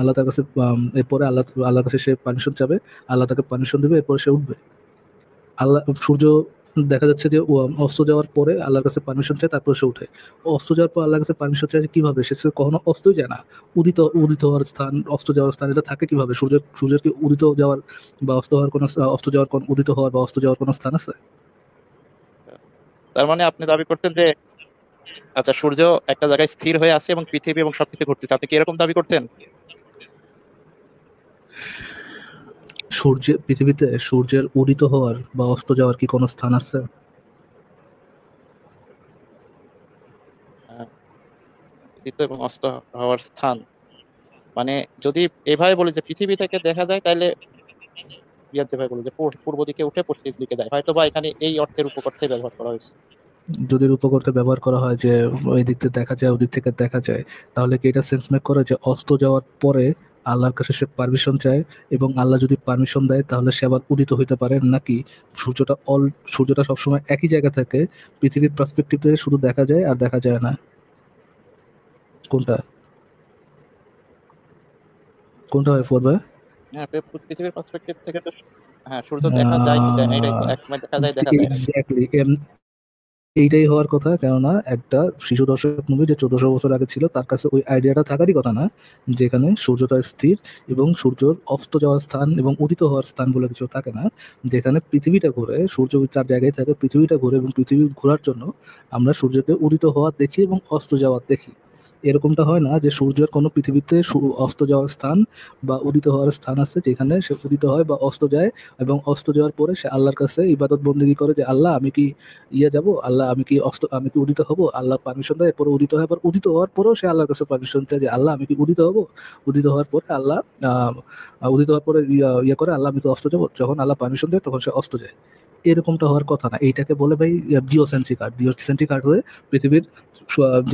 আল্লাহ তার কাছে এরপরে আল্লাহর কাছে সে পারমিশন চাবে, আল্লাহ তাকে পারমিশন দেবে, এরপরে সে উঠবে। সূর্য দেখা যাচ্ছে যে অস্ত যাওয়ার পরে আল্লাহর কাছে পারমিশন চায়, তারপর সে উঠে। অস্ত যাওয়ার পর আল্লাহর কাছে পারমিশন চায় কিভাবে? সে তো কখনো অস্তই যায় না। উদিত হওয়ার স্থান, অস্ত যাওয়ার স্থান এটা থাকে কিভাবে? সূর্যের কি উদিত যাওয়ার বা অস্ত যাওয়ার উদিত হওয়ার বা অস্ত যাওয়ার কোনো স্থান আছে? তার মানে আপনি দাবি করতেন যে আচ্ছা, সূর্য একটা জায়গায় স্থির হয়ে আছে এবং পৃথিবী এবং সবকিছু ঘুরতেছে, আপনি কি এরকম দাবি করতেন? পৃথিবীতে সূর্যের উদিত হওয়ার বা অস্ত যাওয়ার কি কোনো স্থান আছে? আহ, উদিত এবং অস্ত হওয়ার স্থান, মানে যদি এভাবে বলি যে পৃথিবী থেকে দেখা যায়, তাহলে ইয়ার যেভাবে বলি যে পূর্ব দিকে উঠে পশ্চিম দিকে যায়, হয়তো বা এখানে এই অর্থের উপকর্থে ব্যবহার করা হয়েছে। যদি রূপকর্থে ব্যবহার করা হয় যে ওই দিক থেকে দেখা যায়, ওদিক থেকে দেখা যায়, তাহলে কি এটা সেন্স মেক করে যে অস্ত যাওয়ার পরে আল্লাহর কাছে সে পারমিশন চায় এবং আল্লাহ যদি পারমিশন দেয় তাহলে সে আবার উদিত হইতে পারে, নাকি সূর্যটা সবসময় একই জায়গা থাকে, পৃথিবীর পার্সপেক্টিভ থেকে শুধু দেখা যায় আর দেখা যায় না? কোনটা? কোনটা হয় ফুয়াদ ভাই? হ্যাঁ, পৃথিবীর পার্সপেক্টিভ থেকে তো হ্যাঁ, সূর্য দেখা যায় কি যায় না এটাই তো একমত দেখা যায় দেখা যায় না। এক্স্যাক্টলি এইটাই হওয়ার কথা। কেননা একটা শিশু দর্শক মুভি যে 1400 বছর আগে ছিল তার কাছে ওই আইডিয়াটা থাকারই কথা না, যেখানে সূর্যটা স্থির এবং সূর্যর অস্ত যাওয়ার স্থান এবং উদিত হওয়ার স্থান বলে কিছু থাকে না। যেখানে পৃথিবীটা ঘুরে, সূর্য তার জায়গায় থাকে, পৃথিবীটা ঘুরে এবং পৃথিবী ঘোরার জন্য আমরা সূর্যকে উদিত হওয়ার দেখি এবং অস্ত যাওয়ার দেখি। এরকমটা হয় না যে সূর্যের কোনো পৃথিবীতে অস্ত যাওয়ার স্থান বা উদিত হওয়ার স্থান আছে যেখানে সে উদিত হয় বা অস্ত যায় এবং অস্ত যাওয়ার পরে সে আল্লাহর কাছে ইবাদত বন্দেগী করে যে আল্লাহ আমি কি যাব, আল্লাহ আমি কি উদিত হব, আল্লাহ পারমিশন দেয়, পরে উদিত হয়, আবার উদিত হওয়ার পরেও সে আল্লাহর কাছে পারমিশন চায় যে আল্লাহ আমি কি উদিত হব। উদিত হওয়ার পরে আল্লাহ উদিত হওয়ার পরে করে আল্লাহ আমি কি অস্ত যাব, যখন আল্লাহ পারমিশন দেয় তখন সে অস্ত যায়। এরকমটা হওয়ার কথা না। এইটাকে বলে ভাই জিওসেন্ট্রিক আর্ট হয়ে পৃথিবীর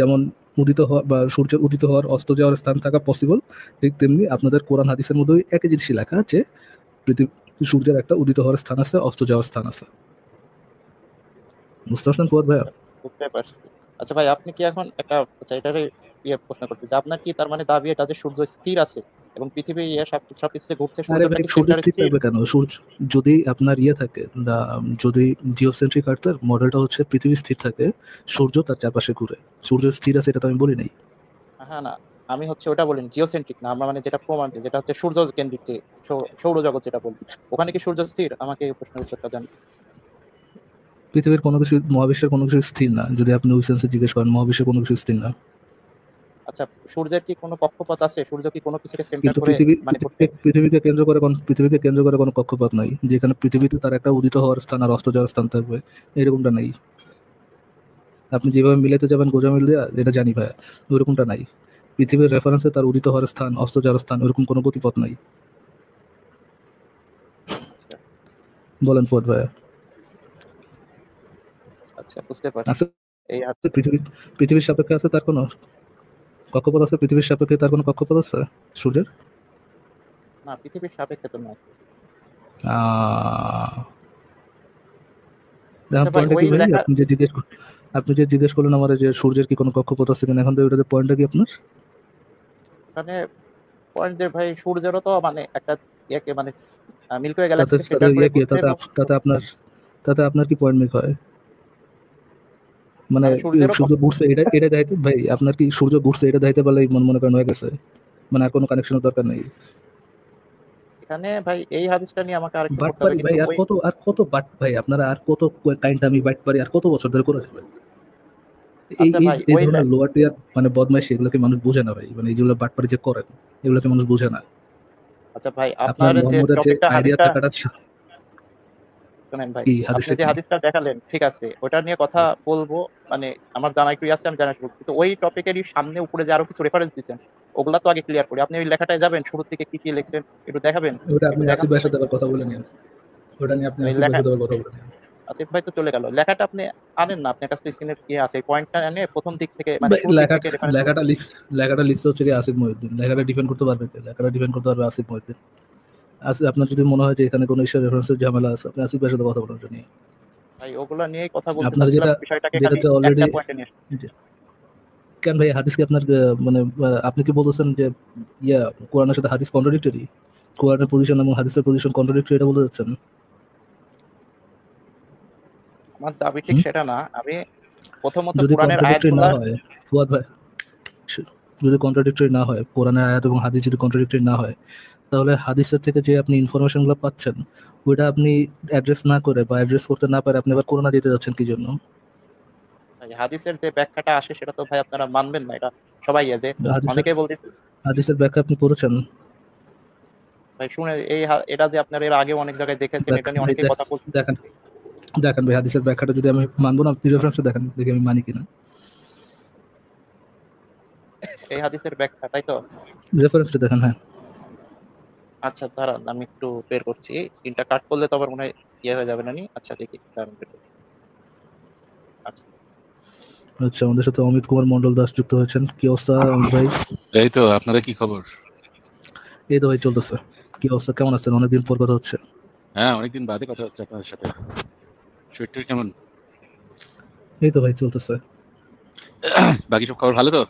যেমন উদিত হওয়া বা সূর্যের উদিত হওয়ার অস্ত যাওয়ার স্থান থাকা পসিবল, ঠিক তেমনি আপনাদের কোরআন হাদিসের মধ্যে একই জিনিসই লেখা আছে, পৃথিবী সূর্যের একটা উদিত হওয়ার স্থান আছে, অস্ত যাওয়ার স্থান আছে। বুঝতে পারছেন ফুয়াদ ভাইয়া? আচ্ছা, বুঝতে পারছি। আচ্ছা ভাই, আপনি কি এখন একটা আচ্ছা এটারে প্রশ্ন করতেছি, আপনার কি তার মানে দাবি এটা যে সূর্য স্থির আছে এবং পৃথিবী সবকিছু যে ঘুরছে আরে সূর্যটা ভাই কি সূর্য সেন্টারে স্থির স্থির? থাকবে কেন? সূর্য যদি আপনার থাকে যদি জিওসেন্ট্রিক আর্থের মডেলটা হচ্ছে পৃথিবী স্থির থাকে, সূর্য তার চারপাশে ঘুরে, সূর্য স্থির আছে এটা তো আমি বলি নাই। হ্যাঁ না, আমি হচ্ছে ওটা বলিনি, জিওসেন্ট্রিক না, আমরা মানে যেটা প্রমাণ যেটা হচ্ছে সূর্য কেন্দ্রিক যে সৌরজগৎ যেটা বলি, ওখানে কি সূর্য স্থির? আমাকে এই প্রশ্নের উত্তরটা জান। পৃথিবীর কোনো কিছু, মহাবিশ্বের কোনো কিছু স্থির না। যদি আপনি ওই সেন্সে জিজ্ঞেস করেন, মহাবিশ্বের কোনো কিছু স্থির না। আচ্ছা, সূর্যের কি কোনো কক্ষপথ আছে? সূর্য কি কোনো কিছুকে সেন্টার কিন্তু করে মানে ঘুরতে? পৃথিবীকে কেন্দ্র করে কোনো কক্ষপথ নাই যেখানে পৃথিবীতে তার একটা উদিত হওয়ার স্থান আর অস্ত যাওয়ার স্থান থাকবে, এরকমটা নাই। আপনি যেভাবে মিলাতে যাবেন গোজামিল দেয়া, যেটা জানি ভাইয়া, ওইরকমটা নাই। পৃথিবীর রেফারেন্সে তার উদিত হওয়ার স্থান, অস্ত যাওয়ার স্থান, ওরকম কোনো গতিপথ নাই। আচ্ছা বলেন ফুয়াদ ভাইয়া। আচ্ছা, বুঝতে পারছি। আছে এই আছে। পৃথিবীর সাপেক্ষে আছে তার কোনো কক্ষপথ আছে? পৃথিবীর সাপেক্ষে তার কোনো কক্ষপথ আছে সূর্যের? না, পৃথিবীর সাপেক্ষে তো নয়। আহ আচ্ছা এখন ভাই, পয়েন্টটা ওই কি ভাই? লেখা আপনি যে জিজ্ঞেস করলেন আমারে যে সূর্যের কি কোনো কক্ষপথ আছে কিনা, এখন তো ওইটাতে পয়েন্টটা কি আপনার? মানে পয়েন্ট যে ভাই সূর্যেরও তো মানে একটা ইয়েকে মানে মিল্কি ওয়ে তাতে গ্যালাক্সিকে তাতে সেন্টার করে ইয়ে কি, ঘুরছে এবং তাতে আপনার কি পয়েন্ট মেক হয়? মানে মানে সূর্যেরও সূর্য ঘুরছে এটা দেখাইতে ভাই, আপনার কি সূর্য ঘুরছে এটা দেখাইতে পারলে মনে করেন হয়ে গেছে? মানে আর কোনো কানেকশনের দরকার নেই। এখানে ভাই এই হাদিসটা নিয়ে আমাকে আরেকটু পড়তে হবে, বাটপারি কিন্তু ভাই, ওই আর কত ভাই আপনারা আর কত কাইন্ডামি বাটপারি আর কত বছর ধরে করে যাবেন? এই আচ্ছা এই ভাই এই ওই ধরনের লোয়ার টিয়ার মানে বদমাইশি, এগুলোকে মানুষ বোঝে না ভাই। মানে যেগুলো বাটপারি যে করেন, এগুলোকে মানুষ বোঝে না। আচ্ছা ভাই, আপনার আপনার যে মোহাম্মদের যে টপিকটা আইডিয়া হাদিসটা থাকাটা শুনেন ভাই, কি আপনি হাদিসটা যে কি? হাদিসটা দেখালেন ঠিক আছে, ওটা নিয়ে কথা বলবো। মানে আমার জানা একটু আছে, আমি জানা শুরু, কিন্তু ওই টপিকেরই সামনে উপরে যে আরো কিছু রেফারেন্স দিচ্ছেন ওগুলা তো আগে ক্লিয়ার করি। আপনি ওই লেখাটায় যাবেন, শুরুর দিকে কি কি লিখছেন একটু দেখাবেন? ওটা আপনি একটু দেখান আসিফ তো ভাইয়ের ভাই। সাথে আবার কথা বলে নিন। ওটা নিয়ে আপনি ওই আসিফ ভাইয়ের লেখা সাথে আবার কথা বলে নিন। আতিফ ভাই তো চলে গেল, লেখাটা আপনি আনেন না, আপনার কাছে স্ক্রিনে কি আছে এই পয়েন্টটা এনে প্রথম দিক থেকে মানে ভাই, শুরুর দিক থেকে রেফারেন্স করুন। লেখাটা লিখছে হচ্ছে কি আসিফ মহিউদ্দিন। লেখাটা ডিফেন্ড করতে পারবে কে? লেখাটা ডিফেন্ড করতে পারবে আসিফ মহিউদ্দিন। আপনার যদি মনে হয় যে এখানে কোনো ঈশ্বর রেফারেন্সের ঝামেলা আছে, আপনি আসিফ ভাইয়ের সাথে কথা বলেন এটা নিয়ে। ভাই ওগুলা নিয়েই কথা বলতে আপনার চাচ্ছিলাম, যেটা বিষয়টাকে যেটা খালি হচ্ছে একটা অলরেডি, পয়েন্টে নিয়ে আসুন। কেন ভাই হাদিস কি আপনার মানে আপনি কি বলতেছেন যে ইয়া কোরআনের সাথে হাদিস কন্ট্রাডিক্টরি? কোরআনের পজিশন এবং হাদিসের পজিশন কন্ট্রাডিক্টরি, এটা বলতে চাচ্ছেন? আমার দাবি ঠিক হুম? সেটা না। আমি প্রথমত যদি কোরআনের কন্ট্রাডিক্টরি না আয়াতগুলা হয় ফুয়াদ ভাই, যদি কন্ট্রাডিক্টরি না হয়, কোরআনের আয়াত এবং হাদিস যদি কন্ট্রাডিক্টরি না হয়, তাহলে হাদিসের থেকে যে আপনি ইনফরমেশনগুলো পাচ্ছেন ওইটা আপনি অ্যাড্রেস না করে বা অ্যাড্রেস করতে না পারে আপনি আবার কোরআন দিতে যাচ্ছেন কি জন্য? হাদিসের যে ব্যাখ্যাটা আসে সেটা তো ভাই আপনারা মানবেন না, এটা সবাই যে হাদিসের অনেকেই বলতে হাদিসের ব্যাখ্যা আপনি পড়েছেন? ভাই শুনে এটা যে আপনারা এর আগে অনেক জায়গায় দেখেছেন, এটা নিয়ে ভাই অনেকেই কথা বলছেন। দেখেন দেখেন ভাই, হাদিসের ব্যাখ্যাটা যদি আমি মানবো না, আপনি রেফারেন্সটা দেখেন, দেখি আমি মানি কিনা। এই হাদিসের ব্যাখ্যা তাই তো? রেফারেন্সটা দেখেন, হ্যাঁ। আচ্ছা দাঁড়ান, আমি একটু বের করছি, স্ক্রিনটা কাট করলে তো আবার মনে হয় ইয়ে হয়ে যাবে না নি। আচ্ছা দেখি, দাঁড়ান বের করছি। আচ্ছা আচ্ছা, আমাদের সাথে অমিত কুমার মন্ডল দাস যুক্ত হয়েছেন। কি অবস্থা অমিত ভাই? এই তো, আপনারা কি খবর? এই তো ভাই চলতেছে। কি অবস্থা, কেমন আছেন? অনেকদিন পর কথা হচ্ছে। হ্যাঁ, অনেকদিন বাদে কথা হচ্ছে আপনাদের সাথে। শরীরটা কেমন? এই তো ভাই চলতেছে। বাকি সব খবর ভালো তো?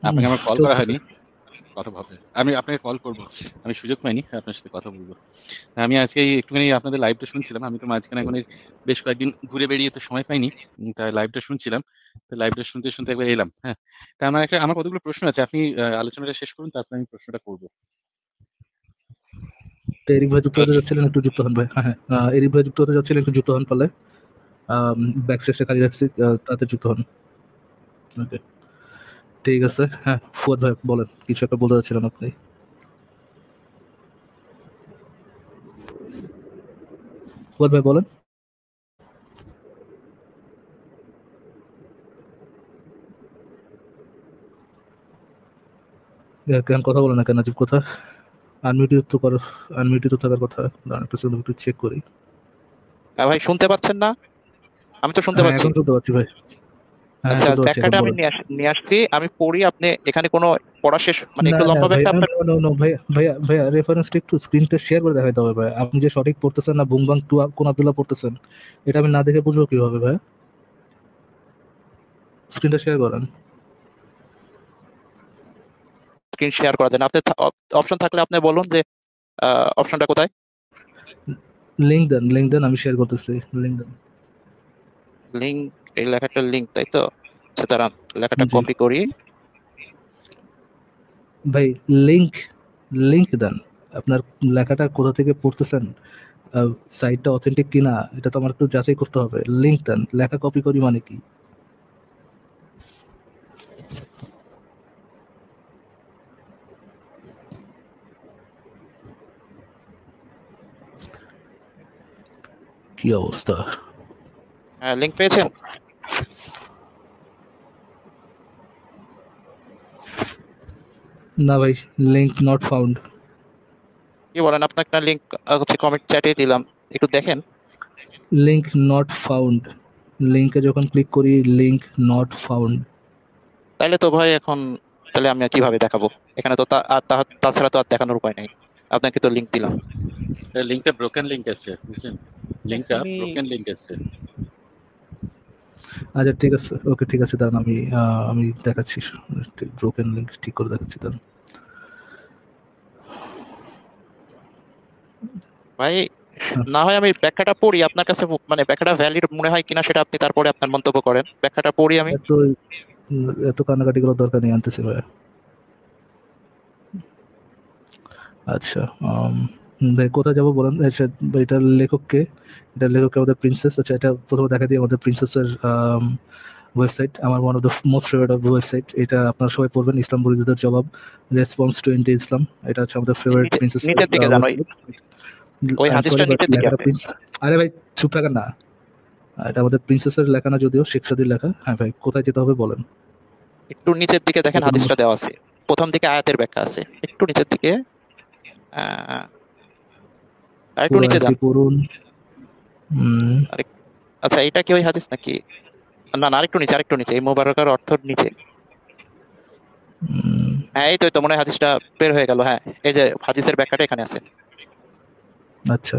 আপনাকে আমার কল করা চলতেছে। হয়নি, কথা হবে। আমি আপনাকে কল করব। আমি সুযোগ পাইনি আপনার সাথে কথা বলব। আমি আজকে একটুখানি আপনাদের লাইভটা শুনছিলাম। আমি তো মাঝখানে এখন বেশ কয়েকদিন ঘুরে বেড়িয়ে তো সময় পাইনি। তাই লাইভটা শুনছিলাম। তো লাইভটা শুনতে একবার এলাম। হ্যাঁ। তা আমার কতগুলো প্রশ্ন আছে। আপনি আলোচনাটা শেষ করুন, তারপর আমি প্রশ্নটা করব। এরিক ভাই যুক্ত হতে যাচ্ছিলেন, একটু যুক্ত হন ভাই। হ্যাঁ, এরিক ভাই যুক্ত হতে যাচ্ছিলেন, একটু যুক্ত হন পারলে। ব্যাকস্টেজটা খালি রাখছি, তাতে যুক্ত হন। ওকে, ঠিক আছে। হ্যাঁ, ফুয়াদ ভাই বলেন, কিছু একটা বলতে যাচ্ছিলেন আপনি। ফুয়াদ ভাই বলেন। কেন কথা বলেন না কেন? নাজিব কথা আনমিউটেড তো করো, আনমিউটেড তো থাকার কথা। দাঁড়ান একটা সেকেন্ড, একটু চেক করি। ভাই শুনতে পাচ্ছেন না? আমি তো শুনতে হ্যাঁ, পাচ্ছি। এখন শুনতে পাচ্ছি ভাই। হ্যাঁ, আচ্ছা, শুনতে পাচ্ছি, এখন ব্যাখ্যাটা আমি বলেন। নিয়ে আসছি, আমি পড়ি, আপনি এখানে কোনো পড়া শেষ মানে না একটু না লম্বা ভাই, ব্যাখ্যা আপনার। নো ভাইয়া ভাইয়া ভাইয়া, রেফারেন্সটা একটু স্ক্রিনটা শেয়ার করে দেখাইতে হবে ভাই। আপনি যে সঠিক পড়তেছেন না বুংবাং টু কোন আব্দুল্লাহ পড়তেছেন, এটা আমি না দেখে বুঝবো কিভাবে ভাই? স্ক্রিনটা শেয়ার করেন। স্ক্রিন শেয়ার করা যায় না, আপনি অপশন থাকলে আপনি বলুন যে অপশনটা কোথায়। লিংক দেন, আমি শেয়ার করতেছি। লিংক দেন। লিংক, এই লেখাটার লিংক, তাই তো? আচ্ছা দাঁড়ান, লেখাটা জি কপি করি। ভাই, লিংক দেন। আপনার লেখাটা কোথা থেকে পড়তেছেন, সাইটটা অথেন্টিক কিনা, এটা তো আমার একটু যাচাই করতে হবে। লিংক দেন, লেখা কপি করি মানে কি? কি অবস্থা? হ্যাঁ, লিংক পেয়েছেন? না ভাই, লিংক নট ফাউন্ড। কি বলেন, আপনাকে একটা লিংক হচ্ছে কমেন্ট চ্যাটে দিলাম, একটু দেখেন। লিংক নট ফাউন্ড, লিংকে যখন ক্লিক করি লিংক নট ফাউন্ড। তাইলে তো ভাই এখন, তাহলে আমি আর কিভাবে দেখাবো? এখানে তো তাছাড়া তো আর দেখানোর উপায় নাই। আপনাকে তো লিংক দিলাম। লিংকটা ব্রোকেন লিংক আছে, বুঝলেন? লিংকটা আমি ব্রোকেন লিংক আছে। আচ্ছা ঠিক আছে, ওকে ঠিক আছে, দাঁড়ান আমি দেখাচ্ছি। ব্রোকেন লিংক ঠিক করে দেখাচ্ছি, দাঁড়ান। ভাই না হয় আমি ব্যাখ্যাটা পড়ি, আপনার কাছে মানে ব্যাখ্যাটা ভ্যালিড মনে হয় কিনা সেটা আপনি তারপরে আপনার মন্তব্য করেন। ব্যাখ্যাটা পড়ি আমি। এত কান্নাকাটি করার দরকার নেই, আনতেছি ভাই। আচ্ছা, ভাই কোথায় যাবো বলেন? আচ্ছা, এটার লেখককে, আমাদের প্রিন্সেস। আচ্ছা, এটা প্রথমে দেখা দিই, আমাদের প্রিন্সেসের ওয়েবসাইট আমার one of the most favourite of website. এটা আপনারা সবাই পড়বেন, ইসলাম বুরিদের জবাব, রেসপন্স টু এন্টি ইসলাম। এটা হচ্ছে আমাদের ফেভারিট প্রিন্সেস নিচের দিকে যান, ওয়েবসাইট। ওই আই সরি হাদিসটা বাট নিচের দিকে লেখাটা আছে। প্রিন্স, আরে ভাই চুপ থাকেন না। এটা আমাদের প্রিন্সেসের লেখা না, যদিও শেখ সাদির লেখা। হ্যাঁ ভাই, কোথায় যেতে হবে বলেন? একটু নিচের দিকে দেখেন, হাদিসটা দেওয়া আছে, প্রথম দিকে আয়াতের ব্যাখ্যা আছে, একটু নিচের দিকে। আর একটু পুরো নিচে আয়াতটি যান। পড়ুন। আচ্ছা, এটা কি ওই হাদিস নাকি? না না, আরেকটু নিচে, এই মোবারকার অর্থ নিচে। হ্যাঁ, এই তো মনে হয় হাদিসটা বের হয়ে গেল। হ্যাঁ, এই যে হাদিসের ব্যাখ্যাটা এখানে আছে। আচ্ছা,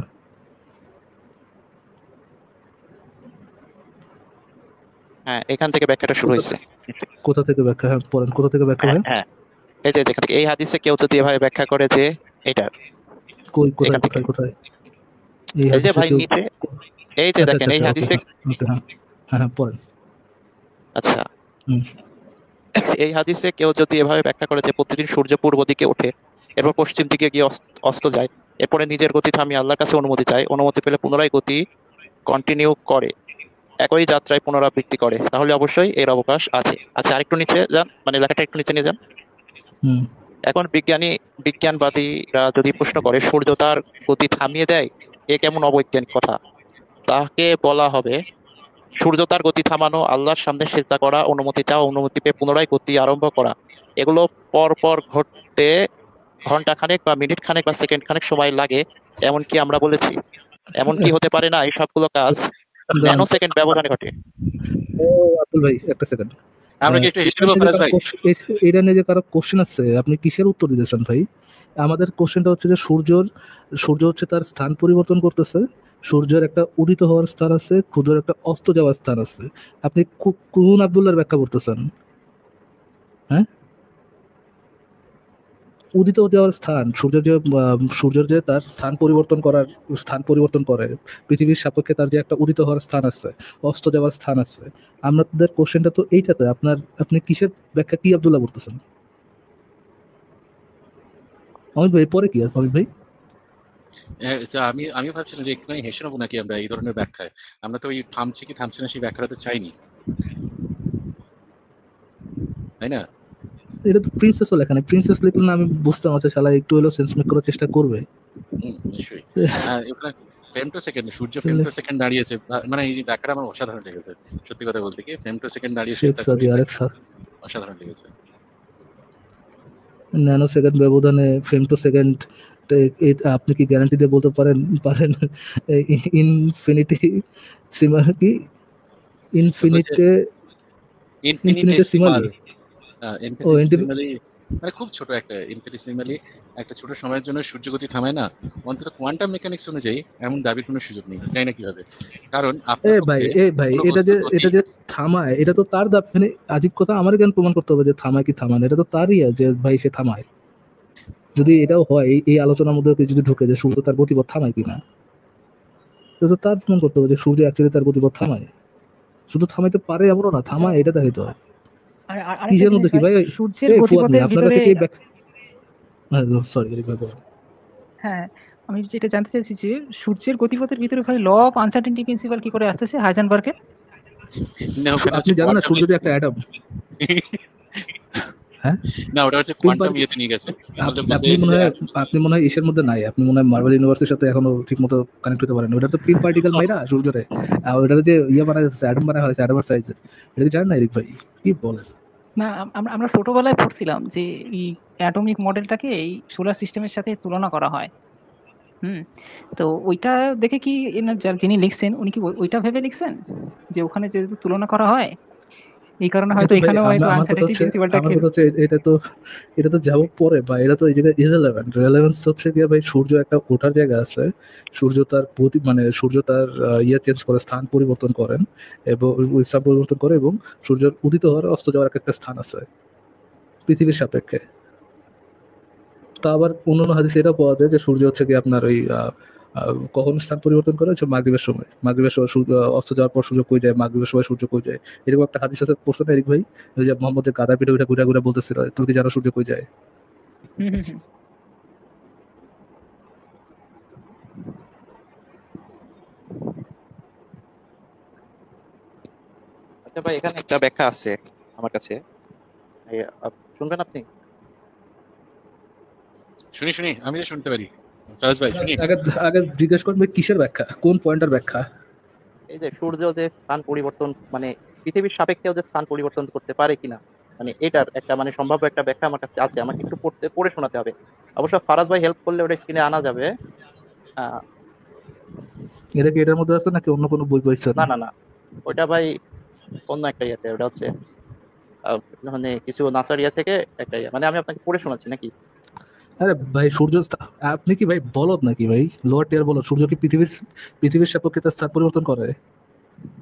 হ্যাঁ, এখান থেকে ব্যাখ্যাটা শুরু হয়েছে। কোথা থেকে ব্যাখ্যা? হ্যাঁ পড়েন, কোথা থেকে ব্যাখ্যা ভাই? হ্যাঁ, এই যে এখান থেকে, এই হাদিসে কেউ যদি এভাবে ব্যাখ্যা করে যে এটা, কোথায় এখান থেকে, কোথায় কোথায়? এই এই যে হাদিসে ভাই কেউ? নিচে, এই যে আচ্ছা দেখেন আচ্ছা এই আচ্ছা, ওকে, হাদিসে। ওকে, হ্যাঁ হ্যাঁ হ্যাঁ, পড়েন। আচ্ছা, হুম, এই হাদিসে কেউ যদি এভাবে ব্যাখ্যা করে যে প্রতিদিন সূর্য পূর্ব দিকে ওঠে, এরপর পশ্চিম দিকে গিয়ে অস্ত যায়, এরপরে নিজের গতি থামিয়ে আল্লাহর কাছে অনুমতি চায়, অনুমতি পেলে পুনরায় গতি কন্টিনিউ করে, একই যাত্রায় পুনরাবৃত্তি করে, তাহলে অবশ্যই এর অবকাশ আছে। আচ্ছা, আরেকটু নিচে যান, মানে লেখাটা একটু নিচে নিয়ে যান। হুম। এখন বিজ্ঞানবাদীরা যদি প্রশ্ন করে সূর্য তার গতি থামিয়ে দেয়, এ কেমন অবৈজ্ঞানিক কথা, তাকে বলা হবে সূর্য তার গতি থামানো, আল্লাহর সামনে সিজদা করা, অনুমতি চাওয়া, অনুমতি পেয়ে পুনরায় গতি আরম্ভ করা, এগুলো পর পর ঘটতে ঘন্টা খানেক বা মিনিট খানেক বা সেকেন্ড খানেক সময় লাগে, এমন কি আমরা বলেছি? এমন কি হতে পারে না এই সবগুলো কাজ ন্যানো সেকেন্ড ব্যবধানে ঘটে? ও আব্দুল ভাই, একটা সেকেন্ড। আমরা কি একটু হিস্ট্রি বলবো ভাই? এটা নিয়ে যে কারো কোশ্চেন আছে, আপনি কিসের উত্তর দিতেছেন ভাই? আমাদের কোশ্চেনটা হচ্ছে যে সূর্য হচ্ছে তার স্থান পরিবর্তন করতেছে। সূর্যের একটা উদিত হওয়ার স্থান আছে, সূর্যের একটা অস্ত যাওয়ার স্থান আছে। আপনি কোন আব্দুল্লাহর ব্যাখ্যা করতেছেন? হ্যাঁ, উদিত দেওয়ার স্থান, সূর্যের যে তার স্থান পরিবর্তন করে, পৃথিবীর সাপেক্ষে তার যে একটা উদিত হওয়ার স্থান আছে, অস্ত যাওয়ার স্থান আছে। আমাদের কোশ্চেনটা তো এইটাতে, আপনি কিসের ব্যাখ্যা কি আব্দুল্লাহ করতেছেন? অমিত ভাই পরে কি অমিত ভাই? আমি ভাবছিলাম যে একটুখানি হেসে নেবো নাকি আমরা এই ধরনের ব্যাখ্যায়। আমরা তো ওই থামছে কি থামছে না সেই ব্যাখ্যাটা তো চাইনি, তাই না? এটা তো প্রিন্সেসও লেখা নেই, প্রিন্সেস লিখলে না আমি বুঝতাম আচ্ছা শালা একটু হলেও সেন্স মেক করার চেষ্টা করবে। নিশ্চয়ই। এখানে ফেমটো সেকেন্ড, সূর্য ফেমটো সেকেন্ড দাঁড়িয়েছে, মানে এই যে ব্যাখ্যাটা আমার অসাধারণ লেগেছে। সত্যি কথা বলতে কি, ফেমটো সেকেন্ড দাঁড়িয়েছে, শেখ তার সাদি ওই আরেক অসাধারণ লেগেছে। ন্যানো সেকেন্ড ব্যবধানে ফ্রেম টু সেকেন্ড, আপনি কি গ্যারান্টি দিয়ে বলতে পারেন ইনফিনিটি সিমা কি ইনফিনিটে ইনফিনিটেসিমাল, সিমালি? ও ইনফিনিটেসিমালি, মানে খুব ছোট একটা ইনফিনিটেসিমালি একটা ছোট সময়ের জন্য সূর্যগতি থামায় না, অন্তত কোয়ান্টাম মেকানিক্স অনুযায়ী এমন দাবির কোনো সুযোগ নেই, জানি না কিভাবে। কারণ আপনার পক্ষে ভাই কোনো এটা বস্তুর গতি, যে থামায়, এটা তো তার দাব, মানে আজীব কথা আমার জ্ঞান প্রমাণ করতে হবে যে থামায় কি থামায় না, এটা তো তারই যে ভাই সে থামায়। যদি এটাও হয় এই আলোচনার মধ্যে যদি ঢুকে যে সূর্য তার গতিপথ থামায় কিনা, তো তার প্রমাণ করতে হবে যে সূর্য অ্যাকচুয়ালি তার গতিপথ থামায়। শুধু থামাইতে পারে এমনও না, থামায় এটা দেখাইতে হয়। আরেকটা কিসের মধ্যে জিনিস কি ভাই, ভাই? সূর্যের ফুয়াদ ভাই গতিপথের আপনার ভিতরে, কাছে কি সরি ভাই বলুন। হ্যাঁ আমি যেটা জানতে চাইছি যে সূর্যের গতিপথের ভিতরে ভাই ল অফ আনসার্টেনটি প্রিন্সিপাল কি করে আসতেছে হাইজেনবার্গের? না ওখানে আপনি হচ্ছে জানেন না কোয়ান্টাম, সূর্য যে একটা অ্যাটম? হ্যাঁ, না ওটা হচ্ছে পিন কোয়ান্টাম পার্টিকেল। ইয়েতে নিয়ে গেছে, বলতে আপনি মনে হয় ইসের মধ্যে নাই, আপনি মনে হয় মার্বেল ইউনিভার্সিটির সাথে এখনো ঠিক মতো কানেক্ট হতে পারেন। ওটা তো পিন পার্টিকেল মাইরা সূর্যরে, আর ওটার যে বানায় অ্যাটম বানায় হয়েছে, অ্যাটমের সাইজের। এটা কি জানেন না এরিক ভাই? কি বলেন? না আমরা ছোটবেলায় পড়ছিলাম যে এই অ্যাটমিক মডেলটাকে এই সোলার সিস্টেমের সাথে তুলনা করা হয়। তো ওইটা দেখে কি যিনি লিখছেন উনি কি ওইটা ভেবে লিখছেন যে ওখানে যেহেতু তুলনা করা হয় এই কারণে হয়তো কিন্তু ভাই এখানেও হয়তো আমার কথা আনসার্টেনটি হচ্ছে, প্রিন্সিপালটা এটা এটা তো যাবো পরে, বা এটা তো এই জায়গায় ইররেলেভেন্ট। রেলেভেন্স হচ্ছে গিয়ে ভাই সূর্য একটা ওঠার জায়গা আছে, সূর্য তার চেঞ্জ করে, স্থান পরিবর্তন করেন, এবং সূর্যের উদিত হওয়ার অস্ত যাওয়ার একটা স্থান আছে পৃথিবীর সাপেক্ষে। তা আবার অন্যান্য হাদিসে এটা পাওয়া যায় যে সূর্য হচ্ছে কি আপনার ওই কখন স্থান পরিবর্তন করে হচ্ছে মাগরিবের সময় সূর্য অস্ত যাওয়ার পর সূর্য কই যায়, মাগরিবের সময় সূর্য কই যায়, এরকম একটা হাদিস আছে। পড়ছেন না এরিক ভাই? ওই যে মোহাম্মদের গাদা পিঠে ওইটা ঘুরে ঘুরে বলতেছিল তুমি কি জানো সূর্য কই যায়? আচ্ছা ভাই, এখানে একটা ব্যাখ্যা আছে আমার কাছে, শুনবেন আপনি? শুনি, আমি তো শুনতে পারি। ফরাজ ভাই শুনি। আগে জিজ্ঞেস করবে কিসের ব্যাখ্যা, কোন পয়েন্টের ব্যাখ্যা? এই যে সূর্য যে স্থান পরিবর্তন, মানে পৃথিবীর সাপেক্ষেও যে স্থান পরিবর্তন করতে পারে কিনা, মানে এটার একটা মানে সম্ভাব্য একটা ব্যাখ্যা আমার কাছে আছে, আমাকে একটু পড়ে শোনাতে হবে। অবশ্য ফারাজ ভাই হেল্প করলে ওটা স্ক্রিনে আনা যাবে। আহ, এটা কি এটার মধ্যে আছে নাকি অন্য কোনো বই পাইছেন? না না না, ওইটা ভাই অন্য একটা ইয়েতে, ওটা হচ্ছে আহ, মানে কিছু নাসারিয়া থেকে একটা ইয়ে, মানে আমি আপনাকে পড়ে শোনাচ্ছি নাকি? আরে ভাই আপনি কি ভাই বলদ নাকি ভাই? লোয়ার টিয়ার বলদ? সূর্য কি পৃথিবীর সাপেক্ষে তার স্থান পরিবর্তন করে?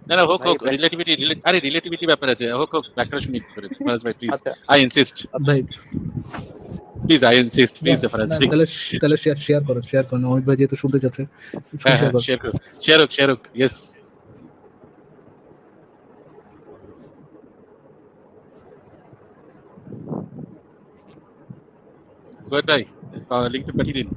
না হোক ভাই রিলেটিভিটি, আরে রিলেটিভিটি ব্যাপার আছে, হোক ব্যাখ্যাটা শুনি একটু করে ফরাজ ভাই প্লিজ, আচ্ছা আই ইনসিস্ট, ভাই প্লিজ ফরাজ ভাই। তাহলে শেয়ার করেন অমিত ভাই যেহেতু শুনতে চাচ্ছে। হ্যাঁ শেয়ার করেন। শেয়ার হোক ইয়েস। ফুয়াদ ভাই লিঙ্কটা পাঠিয়ে দিন।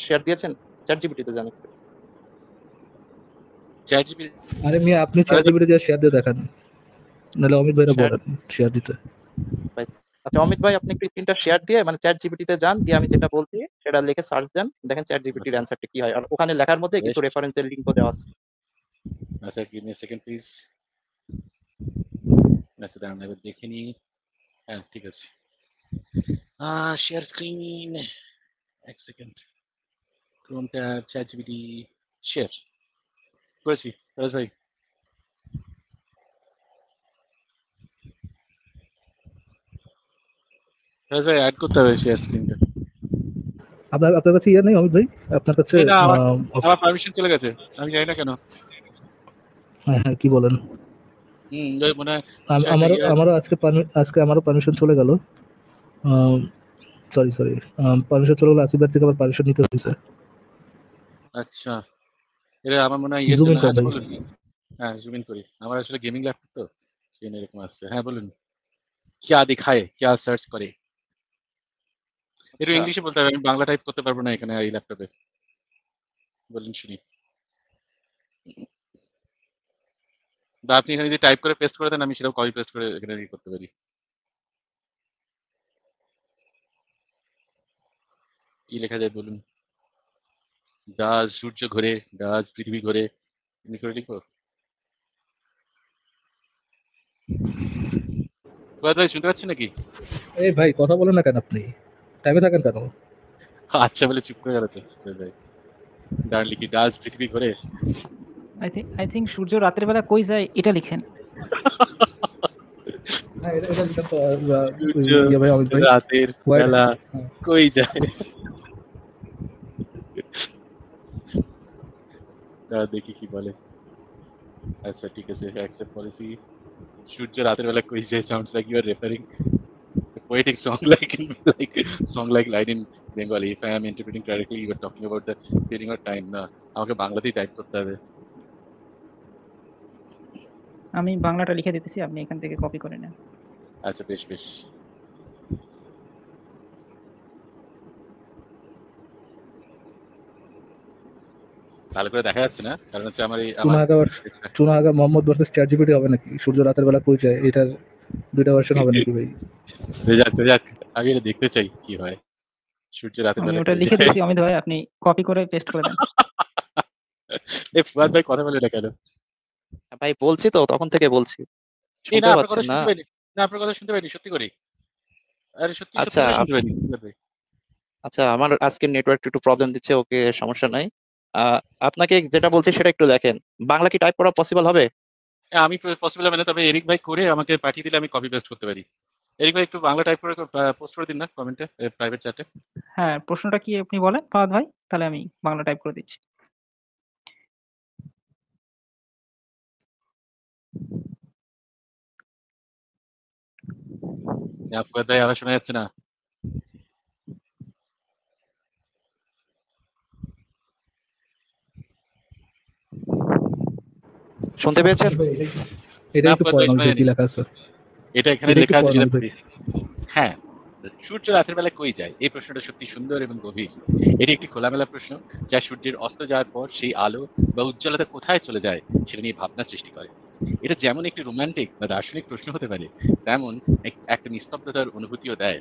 শেয়ার দিয়েছেন? চ্যাট জিপিটিতে জানেন? আরে মিয়া আপনি চ্যাট জিপিটি যে শেয়ার দিয়ে দেখান, নাহলে অমিত ভাইরা বলেন শেয়ার দিতে। আচ্ছা অমিত ভাই, আপনি একটু স্ক্রিনটা শেয়ার দিয়ে মানে চ্যাট জিপিটিতে যান, দিয়ে আমি যেটা বলছি সেটা লিখে সার্চ দেন, দেখেন চ্যাট জিপিটির অ্যানসারটা কি হয়, আর ওখানে লেখার মধ্যে কিছু রেফারেন্সের লিংকও দেওয়া আছে। আচ্ছা give me a second please. আচ্ছা দাঁড়ান এবার দেখে নি। হ্যাঁ ঠিক আছে, শেয়ার স্ক্রিন, এক second, Chrome tab, chat GPT, share করেছি ফরাজ ভাই। ফরাজ ভাই অ্যাড করতে হবে শেয়ার স্ক্রিনটা। আপনার কাছে ইয়ে নেই অমিত ভাই? আপনার কাছে এই না, আমার পারমিশন চলে গেছে, আমি জানি না কেন। হ্যাঁ, কি বলেন? ওই মনে হয় কিছু একটা ইয়ে আছে। আমারও আজকে আমারও পারমিশন চলে গেল। সরি পারমিশন চলে গেল, আসিফের থেকে আবার পারমিশন নিতে হয়েছে। আচ্ছা, এটা আমার মনে হয় ইয়ের জুম ইন জন্য। করেন আচ্ছা ভাই। বলুন। হ্যাঁ, জুম ইন করি। আমার আসলে গেমিং ল্যাপটপ তো, সেই জন্য এরকম আসছে। হ্যাঁ বলুন, क्या दिखाए, क्या সার্চ করে? একটু আচ্ছা, ইংলিশে বলতে হবে, আমি বাংলা টাইপ করতে পারবো না এখানে এই ল্যাপটপে। বলুন শুনি। বা আপনি এখানে যদি টাইপ করে পেস্ট করে দেন, আমি সেটাও কপি পেস্ট করে এখানে ইয়ে করতে পারি। কি লেখা যায় বলুন? ডাজ সূর্য ঘোরে, ডাজ পৃথিবী ঘোরে, এমনি করে লিখবো? ফুয়াদ ভাই শুনতে পাচ্ছেন নাকি? এই ভাই কথা বলেন না কেন আপনি? টাইমে থাকেন কেন? আচ্ছা বলে চুপ করে গেল তো ফুয়াদ ভাই। দাঁড়ান লিখি, ডাজ পৃথিবী ঘোরে। আই থিঙ্ক সূর্য রাতের বেলা কই যায় এটা লিখেন। হ্যাঁ, এটা লিখেন তো। সূর্য ইয়ে ভাই, অমিত ভাই, রাতের ওয়াইড। বেলা কই যায়? দাঁড়া দেখি কি বলে। আচ্ছা ঠিক আছে, অ্যাকসেপ্ট পলিসি। সূর্য রাতের বেলা কই যায় sounds like you are referring a poetic song like song like line in Bengali. If I am interpreting correctly, you are talking about the feeling of time. না, আমাকে বাংলাতেই টাইপ করতে হবে। আমি বাংলাটা লিখে দিতেছি, আপনি এখান থেকে কপি করে নেন। আচ্ছা বেশ বেশ। ভালো করে দেখা যাচ্ছে না, কারণ হচ্ছে আমার এই আমার চুনাহাগা মোহাম্মদ ভার্সেস চ্যাটজিপিটি হবে নাকি? সূর্য রাতের বেলা কই যায়, এটার দুইটা ভার্সন হবে নাকি ভাই? যাক আমি এটা দেখতে চাই কি হয়। সূর্য রাতের আমি বেলা ওটা কই লিখে যায়। দিচ্ছি অমিত ভাই, আপনি কপি করে পেস্ট করে দেন। এই ফুয়াদ ভাই কথা বলে না কেন? ভাই বলছি তো, তখন থেকে বলছি, এই না শুনতে আপনার কথা পাচ্ছেন না? শুনতে পাইনি। না আপনার কথা শুনতে পাইনি, সত্যি করে। আরে সত্যি আচ্ছা করে শুনতে পাইনি ফুয়াদ ভাই। আচ্ছা, আমার আজকের নেটওয়ার্ক একটু প্রবলেম দিচ্ছে, ওকে সমস্যা নাই। আপনাকে যেটা বলছি সেটা একটু দেখেন। বাংলা কি টাইপ করা পসিবল হবে? আমি পসিবল হবে না, তবে এরিক ভাই করে আমাকে পাঠিয়ে দিলে আমি কপি পেস্ট করতে পারি। এরিক ভাই একটু বাংলা টাইপ করে পোস্ট করে দিন না কমেন্টে, প্রাইভেট চ্যাটে। হ্যাঁ, প্রশ্নটা কি আপনি বলেন ফাহাদ ভাই, তাহলে আমি বাংলা টাইপ করে দিচ্ছি। ফুয়াদ ভাই আবার শোনা যাচ্ছে না। শুনতে পেয়েছেন? এটা না একটু ফুয়াদ পড়েন ভাই অমিত ভাই, শোনা কি যায়নি। লেখা আছে? এটা এখানে এটা একটু লেখা আছে পড়েন যেটা অমিত ভাই। পড়ি। হ্যাঁ, সূর্য রাতের বেলা কই যায়, এই প্রশ্নটা সত্যি সুন্দর এবং গভীর। এটি একটি খোলামেলা প্রশ্ন, যা সূর্যের অস্ত যাওয়ার পর সেই আলো বা উজ্জ্বলতা কোথায় চলে যায় সেটা নিয়ে ভাবনা সৃষ্টি করে। এটা যেমন একটি রোমান্টিক বা দার্শনিক প্রশ্ন হতে পারে, তেমন একটা নিস্তব্ধতার অনুভূতিও দেয়।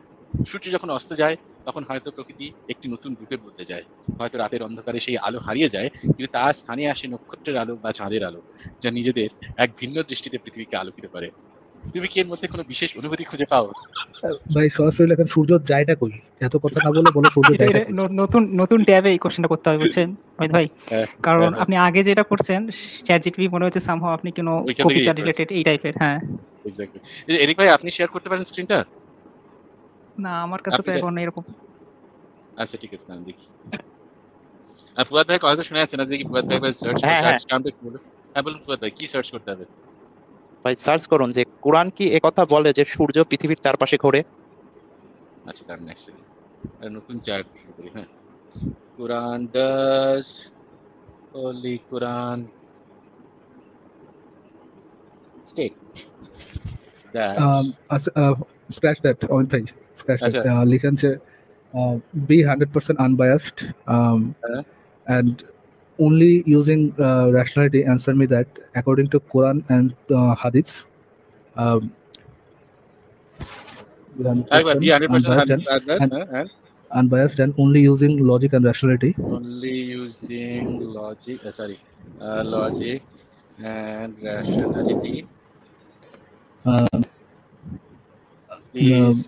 সূর্য যখন অস্ত যায়, তখন হয়তো প্রকৃতি একটি নতুন রূপে বদলে যায়। হয়তো রাতের অন্ধকারে সেই আলো হারিয়ে যায়, কিন্তু তার স্থানে আসে নক্ষত্রের আলো বা চাঁদের আলো, যা নিজেদের এক ভিন্ন দৃষ্টিতে পৃথিবীকে আলোকিত করে। তুমি কি এর মধ্যে কোনো বিশেষ অনুভূতি খুঁজে পাও? ভাই সরাসরি লেখেন সূর্য যায়টা কই, এত কথা না বলে বলো সূর্য এটা যায়টা কই। নতুন ট্যাবে এই কোশ্চেনটা করতে হবে, বুঝছেন অমিত ভাই? কারণ আপনি আগে যেটা করছেন চ্যাটজিপিটি মনে হচ্ছে সামহাও আপনি কোনো ওইখান থেকে কবিতা ইয়ে করেছে। রিলেটেড এই টাইপের। হ্যাঁ, এক্স্যাক্টলি। এরিক ভাই আপনি শেয়ার করতে পারেন স্ক্রিনটা? না আমার কাছে আপনি তো এখন এরকম। আচ্ছা ঠিক আছে, আমি দেখি। ফুয়াদ ভাই কথা শোনা যাচ্ছে না, দেখি ফুয়াদ ভাই সার্চ হ্যাঁ হ্যাঁ টার্মটা কি বলুন। হ্যাঁ বলুন ফুয়াদ ভাই, কি সার্চ করতে হবে? ভাই, সার্চ করুন যে কোরআন কি একথা বলে যে সূর্য পৃথিবীর চারপাশে ঘোরে। আচ্ছা তার নেক্সট নতুন চ্যাট শুরু করি। হ্যাঁ, Quran does holy Quran state that. Scratch that Amit ভাই, স্ক্র্যাচ দ্যাট। আচ্ছা লিখেন যে be 100% unbiased and only using rationality answer me that according to Quran and Hadith, একবার 100% unbiased and only using logic and rationality. only using logic logic and rationality. Please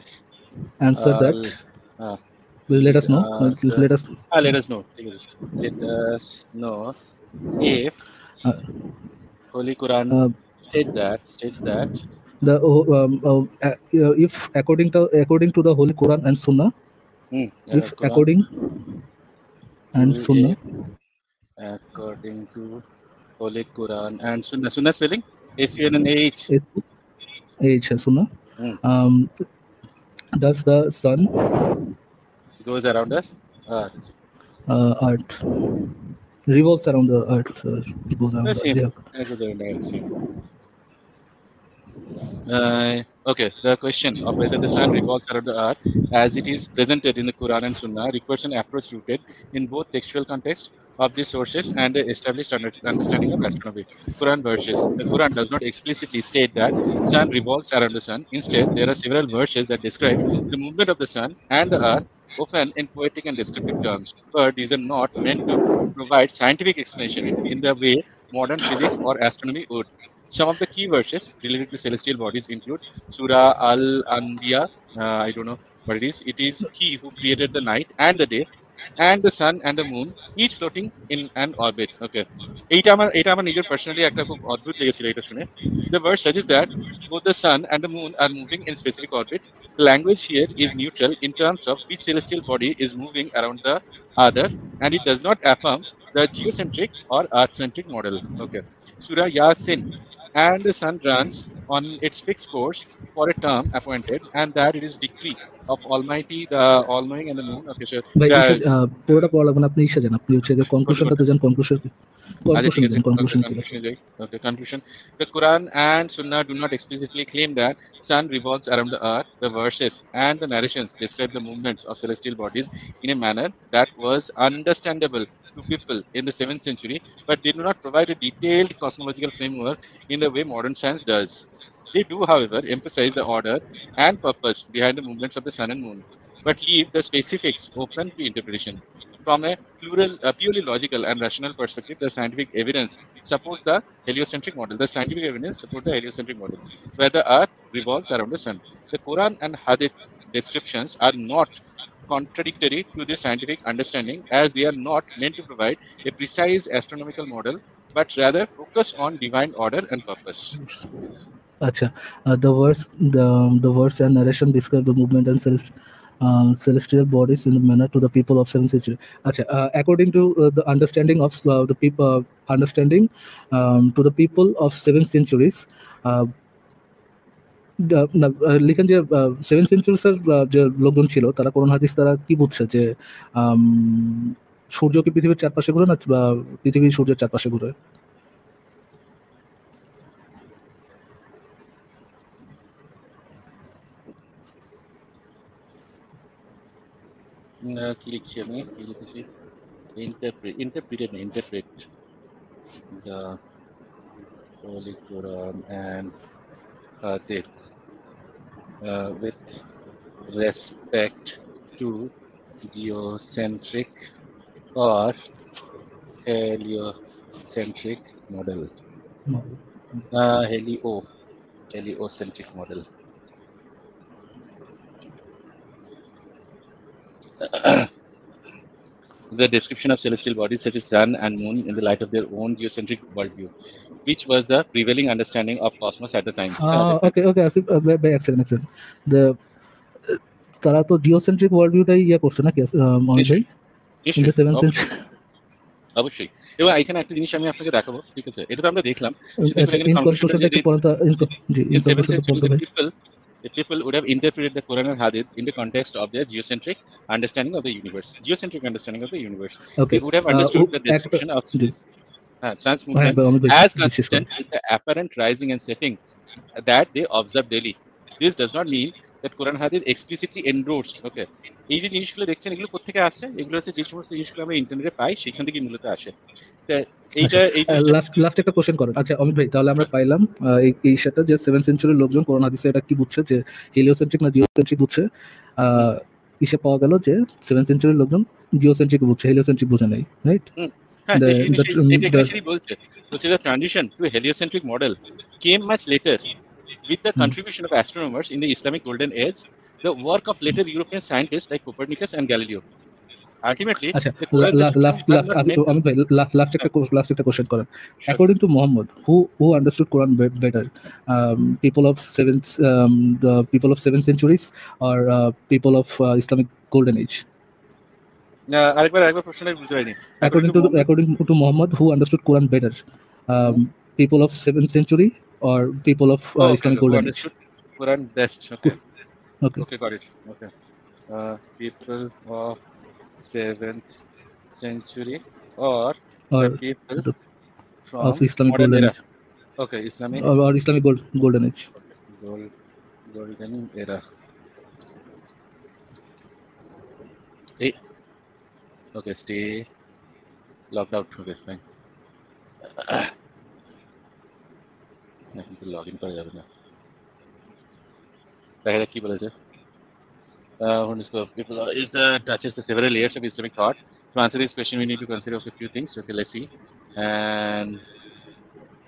Answer that. Will let us know. Let us. Let us know. Let us know if Holy Quran states that The if according to the Holy Quran and Sunnah, If Quran according and to Sunnah, according to Holy Quran and Sunnah. Sunnah spelling SUNNAH. age hai Sunnah. Does the sun Goes around the earth. Earth revolves around the Earth, or goes around the Same. yeah. It goes around the earth. Same. Okay, the question of whether the sun revolves around the earth as it is presented in the Quran and Sunnah requires an approach rooted in both textual context of these sources and the established understanding of astronomy. Quran verses. The Quran does not explicitly state that sun revolves around the sun. Instead, there are several verses that describe the movement of the sun and the earth, often in poetic and descriptive terms. But these are not meant to provide scientific explanation in the way modern physics or astronomy would. Some of the key verses related to celestial bodies include Surah Al-Anbiya. I don't know what it is. It is He who created the night and the day, and the sun and the moon, each floating in an orbit. Okay. এটা আমার নিজের personally একটা খুব অদ্ভুত লেগেছিল এটা শুনে। The verse suggests that both the sun and the moon are moving in specific orbits. The language here is neutral in terms of which celestial body is moving around the other, and it does not affirm the geocentric or earth-centric model. Okay. Surah Yasin. And the sun runs on its fixed course for a term appointed, and that it is decree of Almighty, the All-Knowing, and the Moon. Okay, so ভাই পুরোটা পড়া লাগবে না, আপনি ইসে যান, আপনি হচ্ছে কনক্লুশনটাতে যান, conclusion Okay, conclusion. The Quran and Sunnah do not explicitly claim that sun revolves around the earth. The verses and the narrations describe the movements of celestial bodies in a manner that was understandable to people in the 7th century, but they do not provide a detailed cosmological framework in the way modern science does. They do, however, emphasize the order and purpose behind the movements of the sun and moon, but leave the specifics open to interpretation. From a purely logical and rational perspective, the scientific evidence supports the heliocentric model. The scientific evidence supports the heliocentric model, where the earth revolves around the sun. The Quran and Hadith descriptions are not contradictory to this scientific understanding, as they are not meant to provide a precise astronomical model, but rather focus on divine order and purpose. Acha, the verse and narration describe the movement and celestial bodies in a manner to the people of 7th century. Acha, according to the understanding of the people, to the people of 7th centuries, লিখেন যে 7th centuries এর যে লোকজন ছিল তারা কোরআন হাদিস তারা কি বুঝছে যে সূর্য কি পৃথিবীর চারপাশে ঘুরে না পৃথিবী সূর্যের চারপাশে ঘুরে? Interpret the Holy Quran and Hadith with respect to geocentric or heliocentric model. Heliocentric model. The description of celestial bodies such as sun and moon in the light of their own geocentric worldview, which was the prevailing understanding of cosmos at the time. Okay, Asif, excellent. তারা তো geocentric ওয়ার্ল্ডভিউটাই করছে নাকি in the 7th century? অবশ্যই। এবং এখানে একটা জিনিস আমি আপনাকে দেখাবো, ঠিক আছে? এটা তো আমরা দেখলাম। The people would have interpreted the Quran and Hadith in the context of their geocentric understanding of the universe. Geocentric understanding of the universe. Okay. They would have understood the description of sun's movement as consistent with the apparent rising and setting that they observe daily. This does not mean that Quran Hadith explicitly endorsed. Okay. এই যে জিনিসগুলো দেখছেন এগুলো কোথেকে আসছে? এগুলো হচ্ছে যে সমস্ত জিনিসগুলো আমরা ইন্টারনেটে পাই সেখান থেকে মূলত আসে। লাস্ট একটা কোশ্চেন করেন। আচ্ছা অমিত ভাই, তাহলে আমরা পাইলাম এই সেটা যে 7th সেঞ্চুরির লোকজন কোরআন হাদিসে এটা কি বুঝছে যে হেলিওসেন্ট্রিক না জিওসেন্ট্রিক বুঝছে। ইসে পাওয়া গেল যে 7th সেঞ্চুরির লোকজন জিওসেন্ট্রিক বুঝছে, হেলিওসেন্ট্রিক বুঝে নাই, রাইট? বলছে the transition to a heliocentric model came much later with the contribution of astronomers in the Islamic Golden Age, the work of later European scientists like Copernicus and Galileo. Ultimately, last একটা question করেন। According to Muhammad, who understood Quran better, people of 7th centuries or people of Islamic golden age. আরেকবার প্রশ্নটা বুঝতে পারিনি। According to Muhammad, who understood Quran better, people of 7th century or people of Islamic golden age? Quran best. Okay. Okay. Okay, got it. Okay. People of 7th century or people from of Islamic modern golden era. age. Okay, Islamic Or Islamic golden age. Golden era. Hey. Okay, stay logged out. Okay, fine. এখন তো log in করা যাবে না, দেখা যাক কি বলেছে। People is touches the several layers of Islamic thought. To answer this question, we need to consider a few things. Okay, let's see and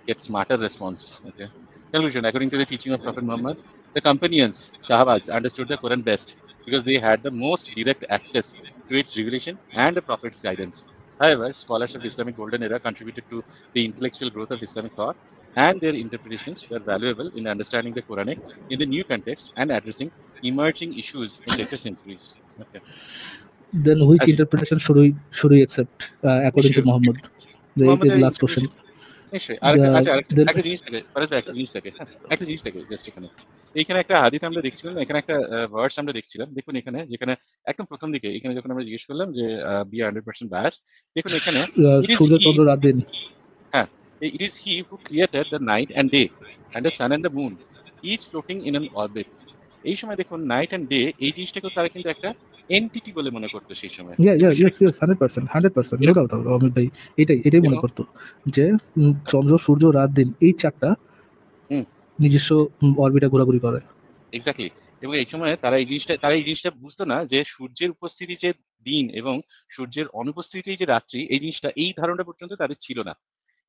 get smarter response. Okay. Conclusion: according to the teaching of Prophet Muhammad, the companions, Sahabas, understood the Quran best because they had the most direct access to its revelation and the Prophet's guidance. However, scholars of Islamic Golden Era contributed to the intellectual growth of Islamic thought, and their interpretations were valuable in understanding the Quranic in the new context and addressing emerging issues in later centuries. Okay. Then which interpretation should we accept according to Muhammad? The last question. নিশ্চয়ই একটা জিনিস থাকে just এখানে একটা হাদিস আমরা দেখছিলাম, এখানে একটা ভার্স আমরা দেখছিলাম। দেখুন এখানে যেখানে একদম প্রথম দিকে এখানে যখন আমরা জিজ্ঞেস করলাম যে বি 100% বায়াস, দেখুন এখানে সূর্যচন্দ্র রাত দিন, হ্যাঁ, it is he who created the night and day and the sun and the moon, each floating in an orbit. এই সময় দেখুন নাইট এন্ড ডে এই জিনিসটাকে তারা কিন্তু একটা এন্টিটি বলে মনে করতো সেই সময়। yes 100% নো ডাউট অমিত ভাই, এটাই মনে করতো যে চন্দ্র সূর্য রাত দিন এই চারটা নিজস্ব অরবিটে ঘোরাঘুরি করে। এক্স্যাক্টলি। এবং এই সময় তারা এই জিনিসটা বুঝতো না যে সূর্যের উপস্থিতি যে দিন এবং সূর্যের অনুপস্থিতি যে রাত্রি, এই জিনিসটা, এই ধারণা পর্যন্ত তাদের ছিল না।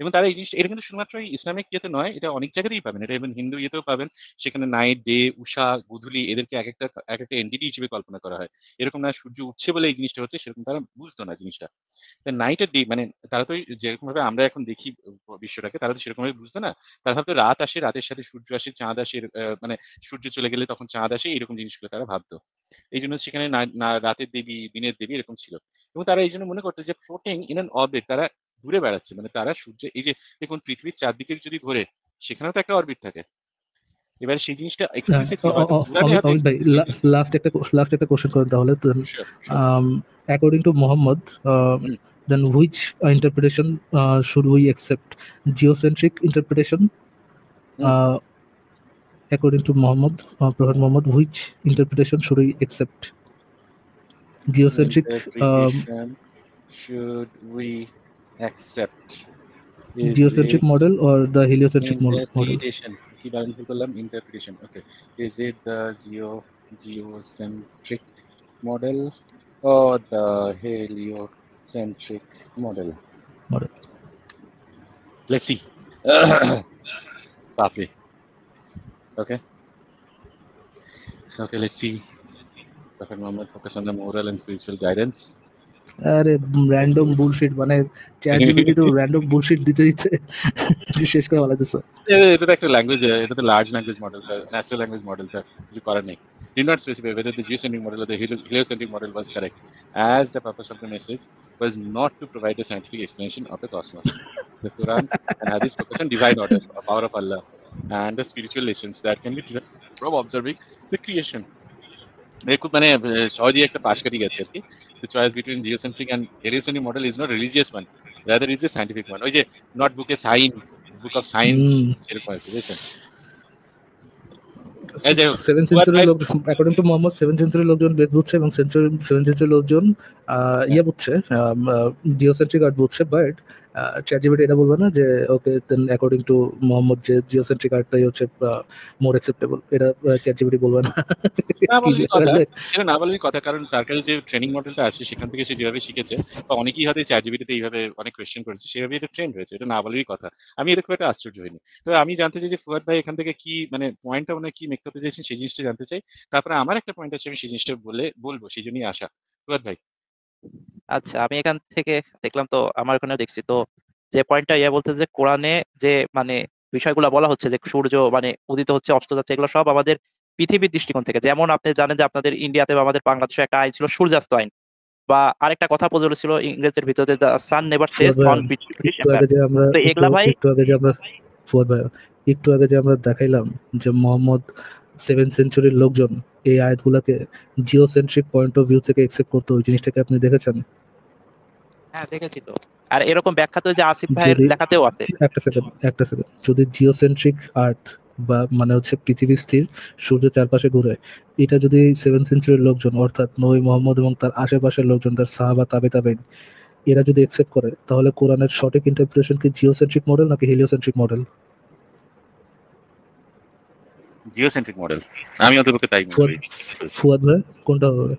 এবং তারা এই জিনিসটা, এটা কিন্তু শুধুমাত্র ইসলামিক ইয়েতে নয়, এটা অনেক জায়গাতেই পাবেন, এটা এবং হিন্দু ইয়েতেও পাবেন। সেখানে নাইট, ডে, উষা, গোধূলি এদেরকে এক একটা এন্টিটি হিসেবে কল্পনা করা হয়। এরকম না সূর্য উঠছে বলে এই জিনিসটা হচ্ছে, সেরকম তারা বুঝতো না জিনিসটা। নাইট আর ডে মানে তারা তো যেরকম ভাবে আমরা এখন দেখি বিশ্বটাকে, তারা তো সেরকম ভাবে বুঝতো না। তারা ভাবতো রাত আসে, রাতের সাথে সূর্য আসে, চাঁদ আসে, মানে সূর্য চলে গেলে তখন চাঁদ আসে, এরকম জিনিসগুলো তারা ভাবতো। এই জন্য সেখানে রাতের দেবী, দিনের দেবী এরকম ছিল। এবং তারা এই জন্য মনে করতো যে ফ্লোটিং ইন অ্যান অরবিট, তারা ঘুরে বেড়াচ্ছে, মানে তারা সূর্য, এই যে দেখুন পৃথিবীর চারদিকে যদি ঘোরে, সেখানেও তো একটা অরবিট থাকে। এবারে সেই জিনিসটা এক্সপ্লিসিটলি অমিত ভাই লাস্ট একটা কোশ্চেন করেন তাহলে। According to Mohammad, then which interpretation should we accept? Geocentric interpretation, according to Muhammad, Prophet Muhammad, which interpretation should we accept? Geocentric should we accept? Geocentric model or the heliocentric model? কি বানান করলাম? Interpretation. Okay. Is it the geocentric model or the heliocentric model? Let's see. Pape. Okay, let's see. Prophet Muhammad focus on the moral and spiritual guidance. আরে random bullshit, মানে chat GPT তো random bullshit দিতে শেষ করে বলাতেছে। এটা তো একটা language, এটা তো large language model, natural language model, কিছু করার নেই। Did not specify whether the geocentric model or the heliocentric model was correct, as the purpose of the message was not to provide a scientific explanation of the cosmos. The Quran and Hadith focus on divine order, the power of Allah, and the spiritual lessons that can be derived from observing the creation. খুব মানে সহজেই একটা পাশ কাটি গেছে আর কি। The choice between geocentric and heliocentric model is not religious one, rather is a scientific one. ওই যে not বুকে সাইন, বুক অফ সায়েন্স এরকম আর কি, বুঝছেন? According to Mohammad 7th century লোকজন বেদ বুঝছে এবং 7th সেঞ্চুরি লোকজন ইয়ে বুঝছে, জিওসেন্ট্রিক আর্ট বুঝছে। বাট চ্যাট জিপিটি এটা বলবে না যে ওকে দেন অ্যাকর্ডিং টু মোহাম্মদ যে জিওসেন্ট্রিক আর্টটাই হচ্ছে মোর অ্যাকসেপ্টেবল, এটা চ্যাট জিপিটি বলবে না। না বলারই কথা, কারণ তার কাছে যে ট্রেনিং মডেলটা আছে সেখান থেকে সে যেভাবে শিখেছে, বা অনেকেই হয়তো চ্যাট জিপিটিতে এইভাবে অনেক কোয়েশ্চেন করেছে, সেভাবে এটা ট্রেন্ড হয়েছে, এটা না বলারই কথা। আমি এটা খুব একটা আশ্চর্য হইনি। তো আমি জানতে চাই যে ফুয়াদ ভাই এখান থেকে কি মানে পয়েন্টটা মানে কি মেক করতে চাইছেন সেই জিনিসটা জানতে চাই। তারপরে আমার একটা পয়েন্ট আছে, আমি সেই জিনিসটা বলবো, সেই জন্যই আসা। ফুয়াদ ভাই। আচ্ছা, আমি এখান থেকে দেখলাম, তো আমার ওখানেও দেখছি, তো যে পয়েন্টটা বলতে যে কোরআনে যে মানে বিষয়গুলো বলা হচ্ছে যে সূর্য মানে উদিত হচ্ছে, অস্ত যাচ্ছে, এগুলো সব আমাদের পৃথিবীর দৃষ্টিকোণ থেকে। যেমন আপনি জানেন যে আপনাদের ইন্ডিয়াতে বা আমাদের বাংলাদেশে একটা আইন ছিল সূর্যাস্ত আইন, বা আরেকটা কথা প্রচলিত ছিল ইংরেজের ভিতরে, the sun never Fuad sets ভাইয়া, অন ব্রিটিশ একটু এম্পায়ার। আগে যে আমরা তো একটু এগুলা ভাই একটু আগে যে আমরা ফুয়াদ ভাইয়া, একটু আগে যে আমরা দেখাইলাম যে মোহাম্মদ 7th সেঞ্চুরির লোকজন এই আয়াতগুলাকে জিওসেন্ট্রিক পয়েন্ট অফ ভিউ থেকে একসেপ্ট করতো, ওই জিনিসটাকে আপনি দেখেছেন? হ্যাঁ দেখেছি তো। আর এরকম ব্যাখ্যা তো যে আসিফ ভাইয়ের যদি লেখাতেও আছে। একটা সেকেন্ড, যদি জিওসেন্ট্রিক আর্থ বা মানে হচ্ছে পৃথিবী স্থির সূর্যের চারপাশে ঘুরে, এটা যদি 7th সেঞ্চুরির লোকজন অর্থাৎ নবী মোহাম্মদ এবং তার আশেপাশের লোকজন, তার সাহাবা তাবেইন, এরা যদি একসেপ্ট করে, তাহলে কোরআনের সঠিক ইন্টারপ্রিটেশন কি জিওসেন্ট্রিক মডেল নাকি হেলিওসেন্ট্রিক মডেল? জিওসেন্ট্রিক মডেল, আমি অন্তপক্ষে তাই মনে করি। ফুয়াদ ভাই কোনটা হবে?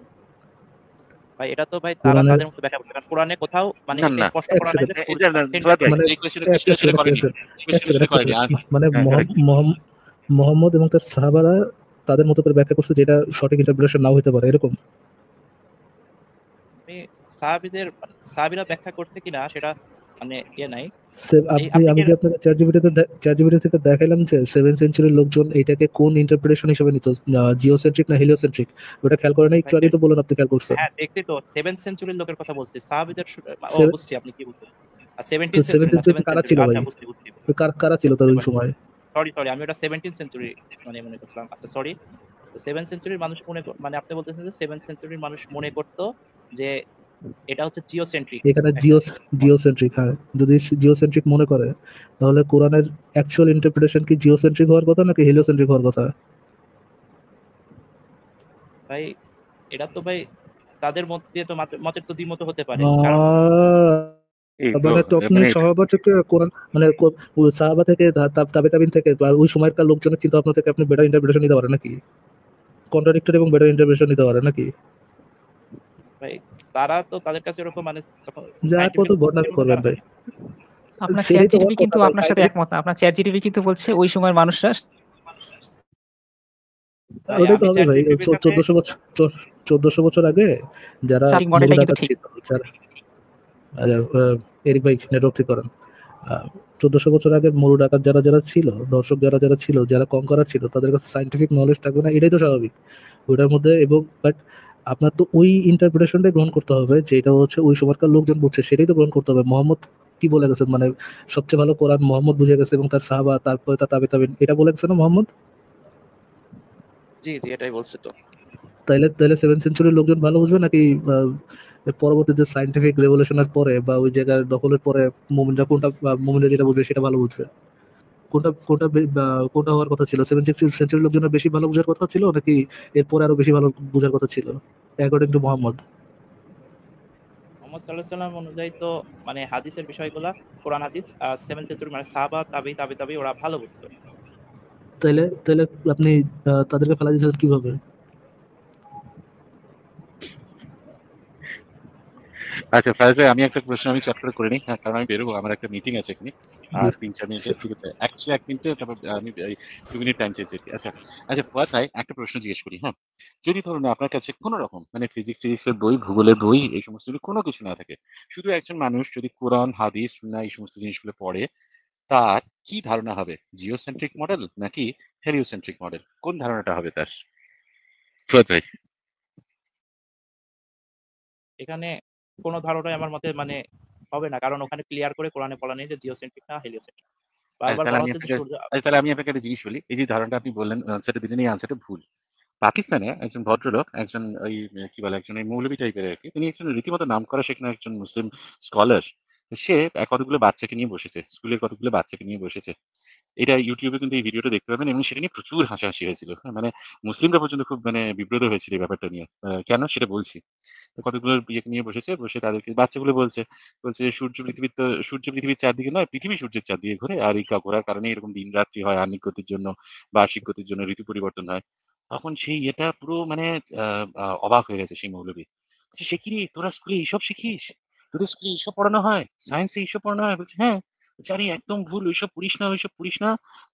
ভাই এটা তো ভাই তারা কোরআনের তাদের মতো ব্যাখ্যা করবে, কারণ কোরআনে কোথাও মানে না এটা না স্পষ্ট এক করা নাই সেকেন্ড যে এটা না, সূর্য ফুয়াদ ভাই, মানে এই কোয়েশ্চেন আসলে করেনি, কোয়েশ্চেন আসলে করেনি। মানে হ্যাঁ correct। মোহাম্মদ এবং তার সাহাবারা তাদের মতো করে ব্যাখ্যা করছে, যেটা সঠিক ইন্টারপ্রিটেশন নাও হতে পারে, এরকম? আমি সাহাবীরা ব্যাখ্যা করতে কিনা সেটা মানে নাই। আমি যে আপনাকে চ্যাটজিপিটি থেকে দেখাইলাম যে 7th সেঞ্চুরির লোকজন এটাকে কোন ইন্টারপ্রিটেশন হিসেবে নিত, জিওসেন্ট্রিক না হেলিওসেন্ট্রিক, ওটা খেয়াল করে না? একটু আগে তো বললেন আপনি খেয়াল করছেন। হ্যাঁ দেখছি তো, 7th সেঞ্চুরির লোকের কথা বলছি, সাহাবীদের Seven- বুঝছি আপনি কি বলছেন। আর তো 17th 7th সেঞ্চুরি না, সেঞ্চুরি 7th কারা সেঞ্চুরি, ছিল ভাই? আচ্ছা বুঝছি। তো কারা ছিল তার ওই সময়? সরি আমি ওটা 17th সেঞ্চুরি মানে মনে করছিলাম। আচ্ছা সরি। তো 7th সেঞ্চুরির মানুষ মানে আপনি বলতেছেন যে 7th সেঞ্চুরির মানুষ মনে করতো যে এটা হচ্ছে জিওসেন্ট্রিক। এখানে জিওসেন্ট্রিক, হ্যাঁ, যদি জিওসেন্ট্রিক মনে করে, তাহলে কোরআনের অ্যাকচুয়াল ইন্টারপ্রিটেশন কি জিওসেন্ট্রিক হওয়ার কথা নাকি হেলিওসেন্ট্রিক হওয়ার কথা? ভাই এটা তো ভাই তাদের মধ্যে তো মতের তো দ্বিমত হতে পারে, কারণ এই তো মানে তখন মানে সাহাবা থেকে কোরআন মানে ওই সাহাবা থেকে তাবেইন থেকে বা ওই সময়কার লোকজনের চিন্তা ভাবনা থেকে আপনি বেটার ইন্টারপ্রিটেশন নিতে পারেন নাকি? কন্ট্রাডিক্টরি এবং বেটার ইন্টারপ্রিটেশন নিতে পারেন নাকি? ভাই তারা তো তাদের কাছে এরকম মানে তখন যা কত scientific বর্ণনা যুক্তির মতো করবেন তারা- ভাই, আপনার সেটাই তো চ্যাট হওয়ার কিন্তু কথা ভাই। আপনার সাথে একমত না। আপনার চ্যাট কিন্তু বলছে ওই সময়ের মানুষরা ভাই, ওটাই তো আমি হবে ভাই। ChatGPT র কাছে 1400 বছর আগে যারা সঠিক মডেলটা মরু কিন্তু ডাকাত ঠিক। ছিল, এরিক ভাই নেটওয়ার্ক ঠিক করেন। 1400 বছর আগে মরু ডাকাত যারা যারা ছিল, দর্শক যারা যারা ছিল, যারা কনকরার ছিল, তাদের কাছে সাইন্টিফিক নলেজ থাকবে না, এটাই তো স্বাভাবিক ওটার মধ্যে। এবং বাট আপনার তো ওই ইন্টারপ্রিটেশনটাই গ্রহণ করতে হবে, যেটা হচ্ছে ওই সময়কার লোকজন বুঝছে, সেটাই তো গ্রহণ করতে হবে। মোহাম্মদ কি বলে গেছেন, মানে সবচেয়ে ভালো কোরআন মোহাম্মদ বুঝে গেছে এবং তার সাহাবা, তারপরে তার তাবেইন, এটা বলে গেছে না মোহাম্মদ? জি এটাই বলছে তো। তাইলে 7th সেঞ্চুরির লোকজন ভালো বুঝবে নাকি পরবর্তীতে সায়েন্টিফিক রেভলিউশনের পরে বা ওই জায়গার দখলের পরে মোমিনরা যেটা বুঝবে সেটা ভালো বুঝবে? কোনটা হওয়ার কথা ছিল? 7th সেঞ্চুরির লোকজনের বেশি ভালো বুঝার কথা ছিল নাকি এরপরে আরো বেশি ভালো বুঝার কথা ছিল অ্যাকর্ডিং টু মোহাম্মদ? মুহাম্মদ সাল্লাল্লাহু আলাইহি ওয়াসাল্লাম অনুযায়ী তো মানে হাদিসের বিষয়গুলা, কোরআন হাদিস 7th সেঞ্চুরি মানে সাহাবা তাবি ওরা ভালো বুঝতো। তাইলে আপনি তাদেরকে ফেলা দিয়েছেন কিভাবে? আচ্ছা ফারাজ ভাই, আমি একটা প্রশ্ন আমি চট করে নিই, হ্যাঁ, কারণ আমি বেরোবো, আমার একটা মিটিং আছে এখানে আর 3-4 মিনিটে, ঠিক আছে? অ্যাকচুয়ালি 1 মিনিটে, তারপর আমি 2 মিনিট টাইম চেয়েছি আর কি। আচ্ছা আচ্ছা ফুয়াদ ভাই, একটা প্রশ্ন জিজ্ঞেস করি, হ্যাঁ? যদি ধরুন আপনার কাছে কোনো রকম মানে ফিজিক্স টিজিক্সের বই, ভূগোলের বই, এই সমস্ত যদি কোনো কিছু না থাকে, শুধু একজন মানুষ যদি কোরআন, হাদিস, সুন্নাহ এই সমস্ত জিনিসগুলো পড়ে, তার কি ধারণা হবে? জিওসেন্ট্রিক মডেল নাকি হেলিওসেন্ট্রিক মডেল? কোন ধারণাটা হবে তার? ফুয়াদ ভাই। এখানে কোনো ধারণাই আমার মতে মানে হবে না, কারণ ওখানে ক্লিয়ার করে কোরআনে বলা নেই যে জিওসেন্ট্রিক না হেলিওসেন্ট্রিক। বারবার বলা হচ্ছে যে সূর্য। তাহলে আমি আপনাকে একটা জিনিস বলি, এই যে ধারণাটা আপনি বললেন, আনসারটা দিলেন, এই আনসারটা ভুল। পাকিস্তানে একজন ভদ্রলোক, একজন ওই কি বলে, একজন ওই মৌলবি টাইপের আর কি, তিনি একজন রীতিমতো নামকরা সেখানে একজন মুসলিম স্কলার। সে কতগুলো বাচ্চাকে নিয়ে বসেছে, স্কুলের কতগুলো বাচ্চাকে নিয়ে বসেছে। এটা ইউটিউবে কিন্তু এই ভিডিওটা দেখতে পাবেন, এবং সেটা নিয়ে প্রচুর হাসাহাসি হয়েছিল, হ্যাঁ, মানে মুসলিমরা পর্যন্ত খুব মানে বিব্রত হয়েছিল এই ব্যাপারটা নিয়ে। কেন সেটা বলছি। তো কতগুলো ইয়েকে নিয়ে বসেছে, বসে তাদেরকে বাচ্চাগুলো বলছে সূর্য পৃথিবীর চারদিকে নয়, পৃথিবী সূর্যের চারদিকে ঘোরে, আর এই ঘোরার কারণে এরকম দিন রাত্রি হয়, আহ্নিক গতির জন্য, বার্ষিক গতির জন্য ঋতু পরিবর্তন হয়। তখন সেই এটা পুরো মানে অবাক হয়ে গেছে সেই মৌলবী। বলছে, সে কি রে, তোরা স্কুলে এইসব শিখিস? তোদের স্কুলে এইসব পড়ানো হয়? সায়েন্সে এইসব পড়ানো হয়? বলছে হ্যাঁ। বলছে, আরে একদম ভুল, ওইসব পড়িস না, ওইসব পড়িস না।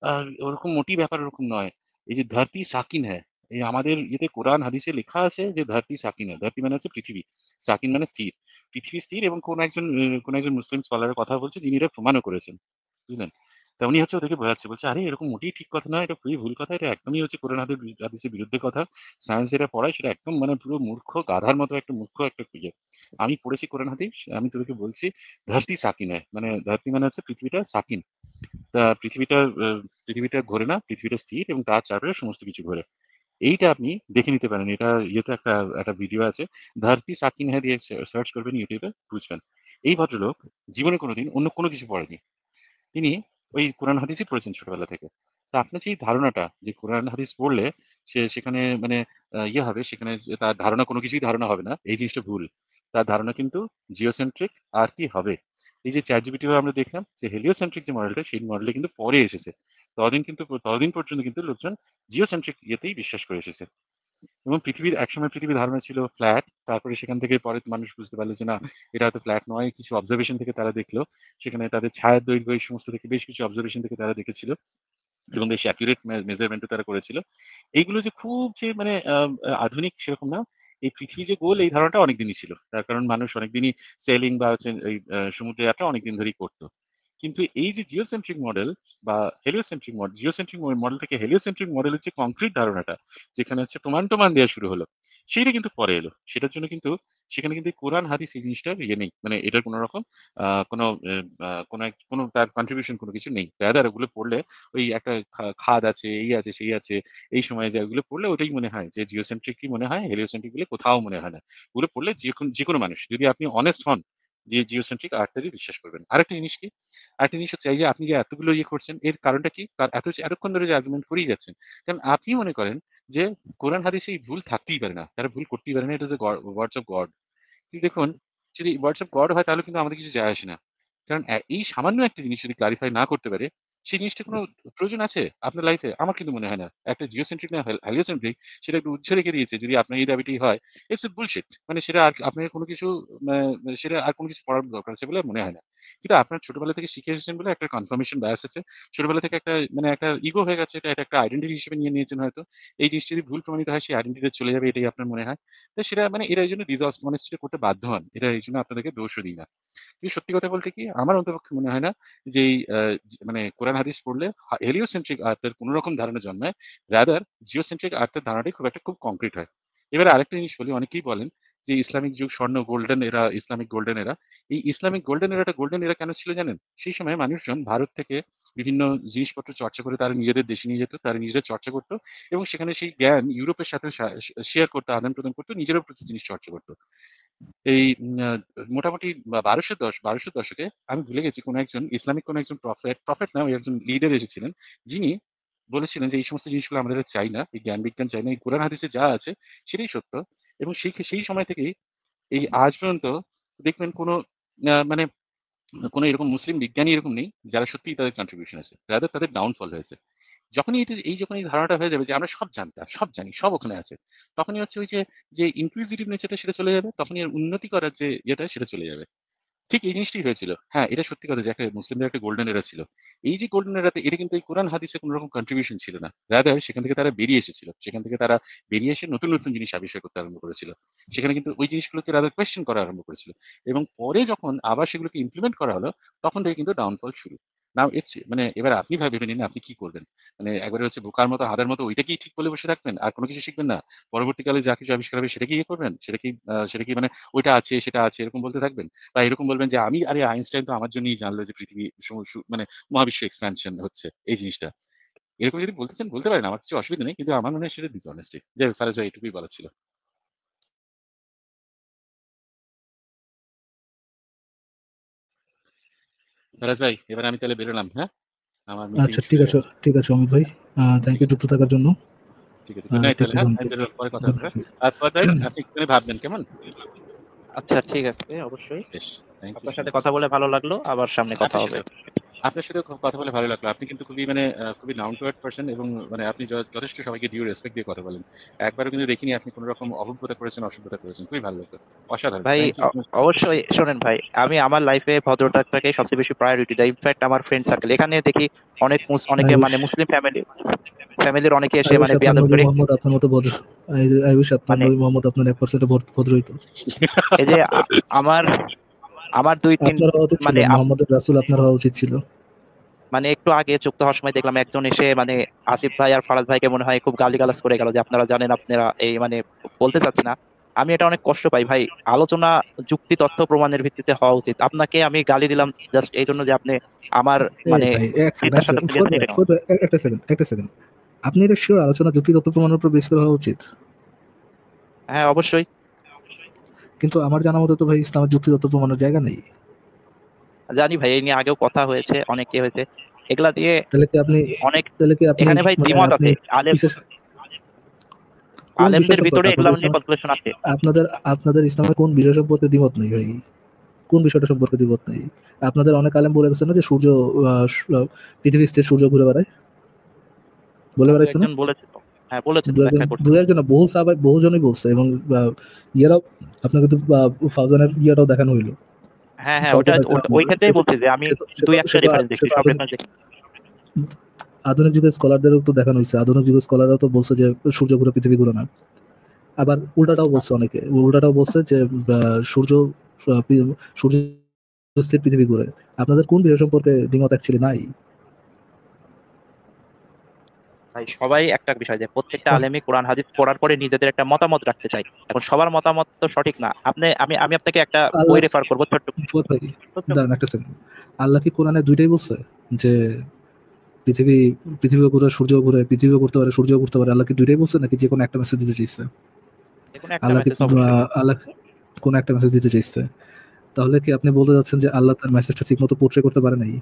আর ওরকম মোটেই ব্যাপার ওরকম নয়। এই যে ধরতি সাকিন হ্যায়, এই আমাদের ইয়েতে কোরআন হাদিসে লেখা আছে যে ধরতি সাকিন হ্যায়। ধরতি মানে হচ্ছে পৃথিবী, সাকিন মানে স্থির। পৃথিবী স্থির, এবং কোন একজন মুসলিম স্কলারের কথা বলছে যিনি এটা প্রমাণও করেছেন, বুঝলেন? তা উনি হচ্ছে ওদেরকে বোঝাচ্ছে, বলছে আরে এরকম মোটেই ঠিক কথা নয়, এটা খুবই ভুল কথা, এটা একদমই হচ্ছে কোরআন হাদিসের বিরুদ্ধে কথা। সায়েন্স যেটা পড়ায় সেটা একদম মানে পুরো মূর্খ গাধার মতো একটা মূর্খ একটা ইয়ে। আমি পড়েছি কোরআন হাদিস, আমি তোদেরকে বলছি ধরতি সাকিন হয়, মানে ধরতি মানে হচ্ছে পৃথিবীটা সাকিন। তা পৃথিবীটা ঘোরে না, পৃথিবীটা স্থির এবং তার চারপাশে সমস্ত কিছু ঘোরে। এইটা আপনি দেখে নিতে পারেন। এটা ইয়েতে একটা একটা ভিডিও আছে, ধরতি সাকিন হ্যাঁ দিয়ে সার্চ করবেন ইউটিউবে, বুঝবেন। এই ভদ্রলোক জীবনে কোনোদিন অন্য কোনো কিছু পড়েনি, তিনি ওই কোরআন হাদিসই পড়েছেন ছোটবেলা থেকে। তা আপনার যে এই ধারণাটা যে কোরআন হাদিস পড়লে সেখানে মানে ইয়ে হবে, সেখানে যে তার ধারণা কোনো কিছুই ধারণা হবে না, এই জিনিসটা ভুল। তার ধারণা কিন্তু জিওসেন্ট্রিক আর কি হবে। এই যে চ্যাট জিপিটি আমরা দেখলাম যে হেলিওসেন্ট্রিক যে মডেলটা, সেই মডেলটা কিন্তু পরে এসেছে। ততদিন পর্যন্ত কিন্তু লোকজন জিওসেন্ট্রিক ইয়েতেই বিশ্বাস করে এসেছে। এবং একসময় পৃথিবীর ধারণা ছিল ফ্ল্যাট, তারপরে সেখান থেকে পরে মানুষ বুঝতে পারলো যে না, এটা হয়তো ফ্ল্যাট নয়, কিছু অবজারভেশন থেকে তারা দেখলো, সেখানে তাদের ছায়ার দৈর্ঘ্য এই সমস্ত থেকে বেশ কিছু অবজারভেশন থেকে তারা দেখেছিল এবং বেশ অ্যাকুরেট মেজারমেন্টও তারা করেছিল। এইগুলো যে খুব যে মানে আধুনিক সেরকম না। এই পৃথিবী যে গোল এই ধারণাটা অনেকদিনই ছিল, তার কারণ মানুষ অনেকদিনই সেলিং বা হচ্ছে এই সমুদ্রে যাত্রা অনেকদিন ধরেই করতো। কিন্তু এই যে জিওসেন্ট্রিক মডেল বা হেলিওসেন্ট্রিক মডেল, জিওসেন্ট্রিক মডেল থেকে হেলিওসেন্ট্রিক মডেলের যে কংক্রিট ধারণাটা, যেখানে হচ্ছে প্রমাণ দেওয়া শুরু হলো, সেইটা কিন্তু পরে এলো। সেটার জন্য কিন্তু সেখানে কিন্তু কোরআন হাদিস এই জিনিসটার ইয়ে নেই, মানে এটার কোনো রকম কোনো কোনো তার কন্ট্রিবিউশন কোনো কিছু নেই। রাদার ওগুলো পড়লে ওই একটা খাদ আছে, এই আছে, সেই আছে, এই সময়ে যায় ওগুলো পড়লে ওটাই মনে হয় যে জিওসেন্ট্রিকই মনে হয়, হেলিওসেন্ট্রিক গুলো কোথাও মনে হয় না। ওগুলো পড়লে যে কোনো মানুষ যদি আপনি অনেস্ট হন যে জিওসেন্ট্রিক আর্টটারই বিশ্বাস করবেন। আরেকটা জিনিস কি, আরেকটা জিনিস হচ্ছে এই যে আপনি যে এতগুলো ইয়ে করছেন, এর কারণটা কি? এতক্ষণ ধরে যে আর্গুমেন্ট করেই যাচ্ছেন, কারণ আপনি মনে করেন যে কোরআন হাদিসে এই ভুল থাকতেই পারে না, তারা ভুল করতেই পারে না, এটা যে ওয়ার্ডস অফ গড। কিন্তু দেখুন, যদি ওয়ার্ডস অফ গড হয় তাহলে কিন্তু আমাদের কিছু যায় আসে না। কারণ এই সামান্য একটা জিনিস যদি ক্লারিফাই না করতে পারে, সেই জিনিসটা কোনো প্রয়োজন আছে আপনার লাইফে? আমার কিন্তু মনে হয় না। একটা জিওসেন্ট্রিক না হেলিওসেন্ট্রিক, সেটা একটু উৎস রেখে দিয়েছে। যদি আপনার এই দাবিটি হয়, ইটস এ বুলশিট। মানে সেটা আর আপনার কোনো কিছু সেটা আর কোনো কিছু পড়ার দরকার আছে বলে মনে হয় না। কিন্তু আপনার ছোটবেলা থেকে শিখে এসেছেন বলে একটা কনফার্মেশন বায়াস আছে। ছোটবেলা থেকে একটা মানে একটা ইগো হয়ে গেছে, এটা একটা আইডেন্টিটি হিসেবে নিয়ে নিয়েছেন হয়তো। এই জিনিসটা যদি ভুল প্রমাণিত হয়, সেই আইডেন্টিটি চলে যাবে, এটাই আপনার মনে হয়। তো সেটা মানে এরা এইজন্য অনেস্টি করতে বাধ্য হন। এটা এইজন্য আপনাদেরকে দোষও দিই না। কিন্তু সত্যি কথা বলতে কি, আমার অন্ততপক্ষে মনে হয় না যে এই মানে কোরআন হাদিস পড়লে হেলিওসেন্ট্রিক আর্থের কোন রকম ধারণা জন্মায়। রাদার জিওসেন্ট্রিক আর্থের ধারণাটাই খুব কংক্রিট হয়। এবারে আরেকটা জিনিস বলি, অনেকেই বলেন যে ইসলামিক যুগ স্বর্ণ গোল্ডেন এরা, ইসলামিক গোল্ডেন এরা। এই ইসলামিক গোল্ডেন এরা কেন ছিল জানেন? সেই সময় মানুষজন ভারত থেকে বিভিন্ন জিনিসপত্র চর্চা করে তারা নিজেদের দেশে নিয়ে যেত, তারা নিজেরা চর্চা করতো এবং সেখানে সেই জ্ঞান ইউরোপের সাথে শেয়ার করতো, আদান প্রদান করতো, নিজেরাও প্রচুর জিনিস চর্চা করতো। এই মোটামুটি ১২০০ দশকে আমি ভুলে গেছি কোন একজন ইসলামিক কোন একজন প্রফেট না, ওই একজন লিডার এসেছিলেন, যিনি বলেছিলেন যে এই সমস্ত জিনিসগুলো আমাদের আর চাই না, এই জ্ঞান বিজ্ঞান চাই না, এই কোরআন হাদিসে যা আছে সেটাই সত্য। এবং সেই সময় থেকেই এই আজ পর্যন্ত দেখবেন মানে কোনো এরকম মুসলিম বিজ্ঞানী এরকম নেই যারা সত্যিই তাদের কন্ট্রিবিউশন আছে, রাদার তাদের ডাউনফল হয়েছে। যখন এই ধারণাটা হয়ে যাবে যে আমরা সব জানি, সব ওখানে আছে, তখনই হচ্ছে ওই যে ইনক্লুসিভ নেচারটা সেটা চলে যাবে, তখনই এর উন্নতি করার যে ইয়েটা সেটা চলে যাবে। ঠিক এই জিনিসটাই হয়েছিল। হ্যাঁ, এটা সত্যি কথা যে একটা মুসলিমদের একটা গোল্ডেন এরা ছিল। এই যে গোল্ডেন এরাতে এটা কিন্তু এই কোরআন হাদিসে কোন রকম কন্ট্রিবিউশন ছিল না। রাদার সেখান থেকে তারা বেরিয়ে এসেছিল। সেখান থেকে তারা বেরিয়ে এসে নতুন জিনিস আবিষ্কার করতে আরম্ভ করেছিল। সেখানে কিন্তু ওই জিনিসগুলোকে রাদার কোয়েশ্চেন করা আরম্ভ করেছিল। এবং পরে যখন আবার সেগুলোকে ইমপ্লিমেন্ট করা হলো, তখন থেকে কিন্তু ডাউনফল শুরু। নাও ইটস মানে এবার আপনি ভেবে নিন আপনি কি করবেন? মানে একবারে হচ্ছে বোকার মতো হাঁদার মতো ওইটাকেই ঠিক বলে বসে থাকবেন? আর কোন কিছু শিখবেন না? পরবর্তীকালে যা কিছু আবিষ্কার হবে সেটা কি ইয়ে করবেন? সেটা কি মানে ওইটা আছে, সেটা আছে এরকম বলতে থাকবেন? বা এরকম বলবেন যে আরে আইনস্টাইন তো আমার জন্যই জানলো যে পৃথিবী মানে মহাবিশ্ব এক্সপ্যানশন হচ্ছে এই জিনিসটা। এরকম যদি বলতে চান বলতে পারেন, আমার কিছু অসুবিধা নেই। কিন্তু আমার মনে হয় সেটা ডিসঅনেস্টি। যাই হোক, ফারাজ ভাই এটুকুই বলার ছিল। ফারাজ ভাই, এবার আমি তাহলে বেরোলাম, হ্যাঁ? আমার মিটিং আচ্ছা, শুরু হয়ে গেছে। ঠিক আছে অমিত ভাই। থ্যাংক ঠিক ইউ আছে, যুক্ত থাকার জন্য। ঠিক আছে। গুড নাইট টেক তাহলে, কেয়ার হ্যাঁ? অমিত আমি ভাই। বেরোলাম, পরে কথা গুড হবে, হ্যাঁ? নাইট। আর ফারাজ ভাই আপনি একটুখানি ভাববেন, কেমন? আচ্ছা, ঠিক আছে, অবশ্যই। বেশ, থ্যাংক ইউ আপনার সো সাথে মাচ। কথা বলে ভালো লাগলো। আবার সামনে কথা আপনার হবে। সাথেও আপনার সাথেও কথা বলে ভালো লাগলো। আপনি কিন্তু খুবই মানে খুবই ডাউন টু আর্থ পারসন এবং মানে আপনি যথেষ্ট সবাইকে ডিউ রেসপেক্ট দিয়ে কথা বলেন। একবারও কিন্তু দেখিনি আপনি কোন রকম অভব্যতা করেছেন, অসভ্যতা করেছেন। খুবই ভালো লাগলো। অসাধারণ। ভাই, থ্যাংক ইউ সো মাচ। অবশ্যই শোনেন ভাই, আমি আমার লাইফে ভদ্রতাটাকে সবচেয়ে বেশি প্রায়োরিটি দেই। ইনফ্যাক্ট আমার ফ্রেন্ড সার্কেল এখানে দেখি অনেকে আই উইশ মানে মুসলিম ফ্যামিলির অনেকে এসে আই উইশ মানে আপনার বেয়াদবি নবী করে মোহাম্মদ আপনার মতো ভদ্র। আই উইশ আপনার মানে নবী মোহাম্মদ আপনার 1% ভদ্র হইতো। এই যে আমার আমার দুই তিন আপনার হওয়া উচিত ছিল। মানে মোহাম্মদ রাসূল আপনার হওয়া উচিত ছিল। মানে একটু আগে যুক্ত হওয়ার সময় দেখলাম একজন এসে মানে আসিফ ভাই আর ফারাজ ভাইকে মনে হয় খুব গালিগালাজ করে গেল যে আপনারা জানেন, আপনারা এই মানে বলতে চাচ্ছি না। আমি এটা অনেক কষ্ট পাই ভাই। আলোচনা যুক্তি তথ্য প্রমাণের ভিত্তিতে হওয়া উচিত। আপনাকে আমি গালি দিলাম জাস্ট এই জন্য যে আপনি আমার এই মানে ভাই এক সেকেন্ড চিন্তার সাথে মিলিয়ে দিলেন এটা নয়। একটা সেকেন্ড আপনি এটা শিওর আলোচনা যুক্তি তথ্য প্রমাণের উপর বেস করা হওয়া উচিত? হ্যাঁ অবশ্যই। কিন্তু আমার জানা মতো তো ভাই ইসলামের যুক্তি তথ্য প্রমাণের জায়গা নেই। জানি ভাই, এই নিয়ে আগেও কথা হয়েছে, অনেকে হয়েছে এগুলা দিয়ে তাহলে কি আপনি অনেক। তাহলে কি আপনি এখানে ভাই মানে দ্বিমত আপনি আছে, কিসের কোন বিষয় আলেমদের সম্পর্কে ভিতরে এগুলা আপনাদের নিয়ে ইসলাম কনক্লুশন আছে। আপনাদের ইসলামের কোন বিষয় সম্পর্কে দ্বিমত নেই ভাই? কোন বিষয়টা সম্পর্কে দ্বিমত নেই? আপনাদের অনেক আলেম বলে গেছে না যে সূর্য পৃথিবীর স্থির সূর্য ঘুরে বেড়ায়, বলে দু বেড়াইছে না? একজন বলেছে তো, হ্যাঁ বলেছে তো, ব্যাখ্যা করছে। দু একজন না, বহু সাহাবাই বহুজনই বলছে এবং ইয়েরাও আপনাকে তো ফাউজানের ইয়েটাও দেখানো হইলো। হ্যাঁ হ্যাঁ, ওটা ফাউজানের ওই ক্ষেত্রেই বলছি যে আমি দুই একটা রেফারেন্স দেখছি, সব রেফারেন্স দেখি। আধুনিক যুগের স্কলারদেরও তো দেখানো হয়েছে, আধুনিক যুগের স্কলাররাও তো বলছে যে সূর্য ঘুরে পৃথিবী ঘুরে না। আবার উল্টাটাও বলছে অনেকে, উল্টাটাও বলছে যে সূর্য সূর্য স্থির পৃথিবী ঘুরে। আপনাদের কোন বিষয় সম্পর্কে দ্বিমত অ্যাকচুয়ালি নাই? ভাই সবাই একটা বিষয় যে প্রত্যেকটা আলেমই কোরআন হাদিস পড়ার পরে নিজেদের একটা মতামত রাখতে চাই। এখন সবার মতামত তো সঠিক না। আমি আপনাকে একটা বই রেফার করবো ছোট্ট। দাঁড়ান একটা সেকেন্ড, আল্লাহ কি কোরআনে দুইটাই বলছে যে পৃথিবী ঘুরে সূর্য ঘুরে, পৃথিবীও ঘুরতে পারে সূর্য ঘুরতে পারে? আল্লাহ কি দুইটাই বলছে নাকি যে কোনো একটা মেসেজ দিতে চাইছে? আল্লাহ কোন একটা মেসেজ দিতে চাইছে? তাহলে কি আপনি বলতে যাচ্ছেন যে আল্লাহ তার মেসেজটা ঠিকমতো পোর্ট্রে করতে পারে নাই?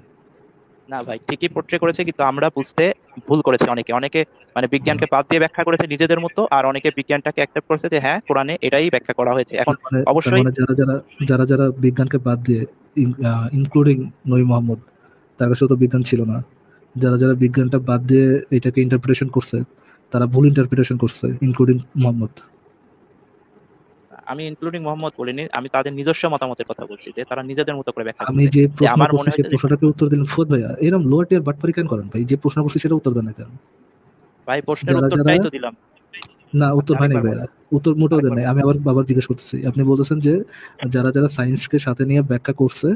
না ভাই, ঠিকই পোর্ট্রে করেছে, কিন্তু আমরা বুঝতে ভুল করেছি। অনেকে মানে বিজ্ঞানকে বাদ দিয়ে ব্যাখ্যা করেছে নিজেদের মতো, আর অনেকে বিজ্ঞানটাকে অ্যাকসেপ্ট করেছে যে হ্যাঁ কোরআনে এটাই ব্যাখ্যা করা হয়েছে। এখন অবশ্যই যারা বিজ্ঞানকে বাদ দিয়ে ইনক্লুডিং নবী মুহাম্মদ, তার কাছে তো বিজ্ঞান ছিল না। যারা বিজ্ঞানটা বাদ দিয়ে এটাকে ইন্টারপ্রিটেশন করছে, তারা ভুল ইন্টারপ্রিটেশন করছে, ইনক্লুডিং মুহাম্মদ। আমি ইনক্লুডিং মোহাম্মদ বলিনি, আমি তাদের নিজস্ব মতামতের কথা বলছি যে তারা নিজেদের মতো করে ব্যাখ্যা করছে। আমি যে প্রশ্ন আমার করছি মনে হয় সেই প্রশ্নটাকে উত্তর দিলেন ফুয়াদ ভাইয়া। এরকম লোয়ার টিয়ার বাটপারি কেন করেন ভাই? যে প্রশ্ন করছি সেটা উত্তর দেন না কেন? ভাই প্রশ্নের উত্তরটাই তো দিলাম। না, উত্তর হয় নাই ভাইয়া, উত্তর মোটেও দেন নাই। আমি আবার জিজ্ঞেস করতেছি, আপনি বলতেছেন যে যারা সায়েন্সকে সাথে নিয়ে ব্যাখ্যা করছে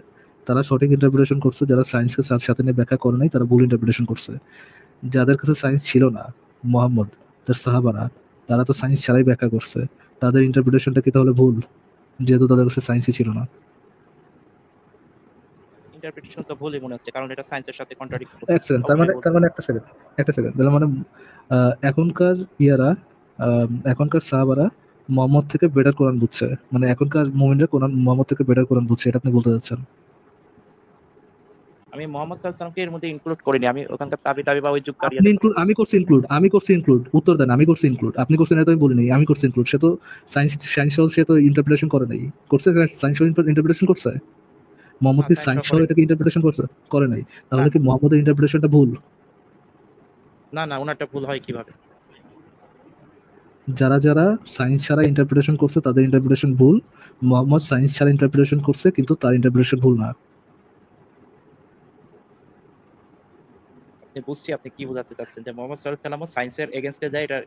তারা সঠিক ইন্টারপ্রিটেশন করছে, যারা সায়েন্সকে সাথে নিয়ে ব্যাখ্যা করে নাই তারা ভুল ইন্টারপ্রিটেশন করছে। যাদের কাছে সায়েন্স ছিল না, মুহাম্মদ তার সাহাবারা, তারা তো সায়েন্স ছাড়াই ব্যাখ্যা করছে, তাদের ইন্টারপ্রিটেশনটা কি তাহলে ভুল, যেহেতু তাদের কাছে সায়েন্সই ছিল না? ইন্টারপ্রিটেশন তো ভুলই মনে হচ্ছে, কারণ এটা সায়েন্সের সাথে কন্ট্রাডিক্ট করছে। এক সেকেন্ড, তার মানে একটা সেকেন্ড তাহলে মানে এখনকার সাহাবারা মুহাম্মদ থেকে বেটার কোরআন বুঝছে, মানে এখনকার মুমিনরা কোরআন মুহাম্মদ থেকে বেটার কোরআন বুঝছে, এটা আপনি বলতে যাচ্ছেন? আমি মুহাম্মদ সাল্লাল্লাহু আলাইহি ওয়াসাল্লামকে এর মধ্যে ইনক্লুড করিনি। আমি ওখানকার তাবি বা ওই যুগ আপনি ইনক্লুড, আমি করছি ইনক্লুড, উত্তর দেন। আমি করছি ইনক্লুড, আপনি করছেন এটা আমি বলিনি। আমি করছি ইনক্লুড। সে তো সায়েন্স সে তো ইন্টারপ্রিটেশন করে নাই, করছে সায়েন্স ইন্টারপ্রিটেশন করছে। মুহাম্মদ কি সায়েন্স সহ এটাকে ইন্টারপ্রিটেশন করে নাই? তাহলে কি মুহাম্মদের ইন্টারপ্রিটেশনটা ভুল? না ওনারটা ভুল হয় কিভাবে? যারা সায়েন্স ছাড়া ইন্টারপ্রিটেশন করছে তাদের ইন্টারপ্রিটেশন ভুল। মুহাম্মদ সায়েন্স ছাড়া ইন্টারপ্রিটেশন করছে কিন্তু তার ইন্টারপ্রিটেশন ভুল না। বুঝছি আপনি কি বোঝাতে চাচ্ছেন, যে মুহাম্মদ সাল্লাল্লাহু আলাইহি ওয়াসাল্লাম সায়েন্সের এগেইনস্টে যায় এটা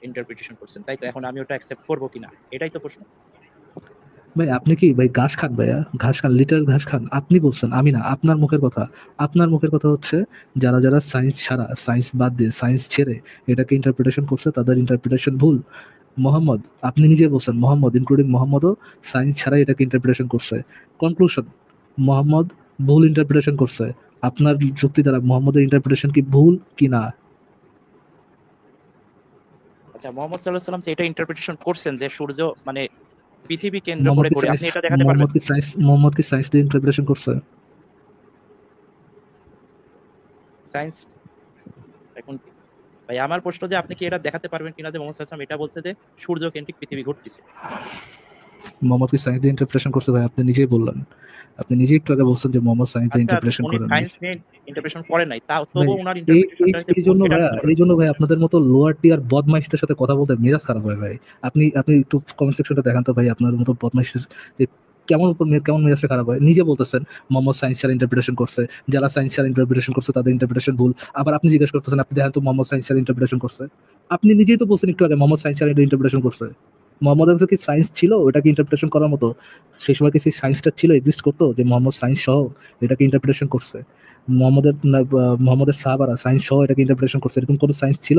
ইন্টারপ্রিটেশন করছেন, তাই তো? এখন আমি ওটা অ্যাকসেপ্ট করব কিনা এটাই তো প্রশ্ন। ভাই আপনি কি ভাই ঘাস খান ভাইয়া? ঘাস খান, লিটার ঘাস খান। আপনি বলছেন, আমি না। আপনার মুখের কথা হচ্ছে যারা সায়েন্স ছাড়া, সায়েন্স বাদ দিয়ে, সায়েন্স ছেড়ে এটাকে ইন্টারপ্রিটেশন করছে তাদের ইন্টারপ্রিটেশন ভুল। মুহাম্মদ, আপনি নিজে বলছেন মুহাম্মদ ইনক্লুডিং মুহাম্মদও সায়েন্স ছাড়া এটাকে ইন্টারপ্রিটেশন করছে। কনক্লুশন, মুহাম্মদ ভুল ইন্টারপ্রিটেশন করছে। আপনার যুক্তি দ্বারা মুহাম্মদের ইন্টারপ্রিটেশন কি ভুল কি না? আচ্ছা, মুহাম্মদ সাল্লাল্লাহু আলাইহি ওয়াসাল্লাম যে এটা ইন্টারপ্রিটেশন করছেন যে সূর্য মানে পৃথিবী কেন্দ্র করে ঘোরে, আপনি এটা দেখাতে পারবেন? মুহাম্মদ কি সায়েন্স দিয়ে ইন্টারপ্রিটেশন করছে? সায়েন্স এখন ভাই আমার প্রশ্ন যে আপনি কি এটা দেখাতে পারবেন কিনা যে মুহাম্মদ সাল্লাল্লাহু আলাইহি ওয়াসাল্লাম এটা বলছে যে সূর্য কেন্দ্রিক পৃথিবী ঘুরতেছে? মুহাম্মদ কি সায়েন্স দিয়ে ইন্টারপ্রিটেশন করছে ভাই? আপনি নিজেই বললেন, আপনি নিজেই একটু আগে বলছেন যে মুহাম্মদ সায়েন্স দিয়ে ইন্টারপ্রিটেশন উনি করেন নাই। সায়েন্স নিয়ে ইন্টারপ্রিটেশন করেন নাই, তাও তবু ওনার ইন্টারপ্রিটেশনটা এই জন্য ভাই আপনাদের মতো লোয়ার টিয়ার বদমাইশদের সাথে কথা বলতে মেজাজ খারাপ হয় ভাই। আপনি একটু কমেন্ট সেকশনটা দেখান তো ভাই, আপনার মতো বদমাইশদের কেমন মেজাজটা খারাপ হয়। নিজে বলতেছেন মোহাম্মদ সায়েন্স ছাড়া ইন্টারপ্রিটেশন করছে, যারা সায়েন্স ছাড়া ইন্টারপ্রিটেশন করছে তাদের ইন্টারপ্রিটেশন ভুল। আবার আপনি জিজ্ঞেস করতেছেন, আপনি দেখেন তো মোহাম্মদ সায়েন্স ছাড়া ইন্টারপ্রিটেশন করছে। আপনি নিজেই তো বলছেন একটু আগে মোহাম্মদ সায়েন্স ছাড়া ইন্টারপ্রিটেশন করছে। মোহাম্মদের কাছে কি সায়েন্স ছিল ওটাকে ইন্টারপ্রিটেশন করার মতো? সেই সময় কি সেই সায়েন্সটা ছিল, এক্সিস্ট করতো যে মোহাম্মদ সায়েন্স সহ এটাকে ইন্টারপ্রিটেশন করছে? মোহাম্মদের সাহাবারা সায়েন্স সহ এটাকে ইন্টারপ্রিটেশন করছে, এরকম কোনো সায়েন্স ছিল?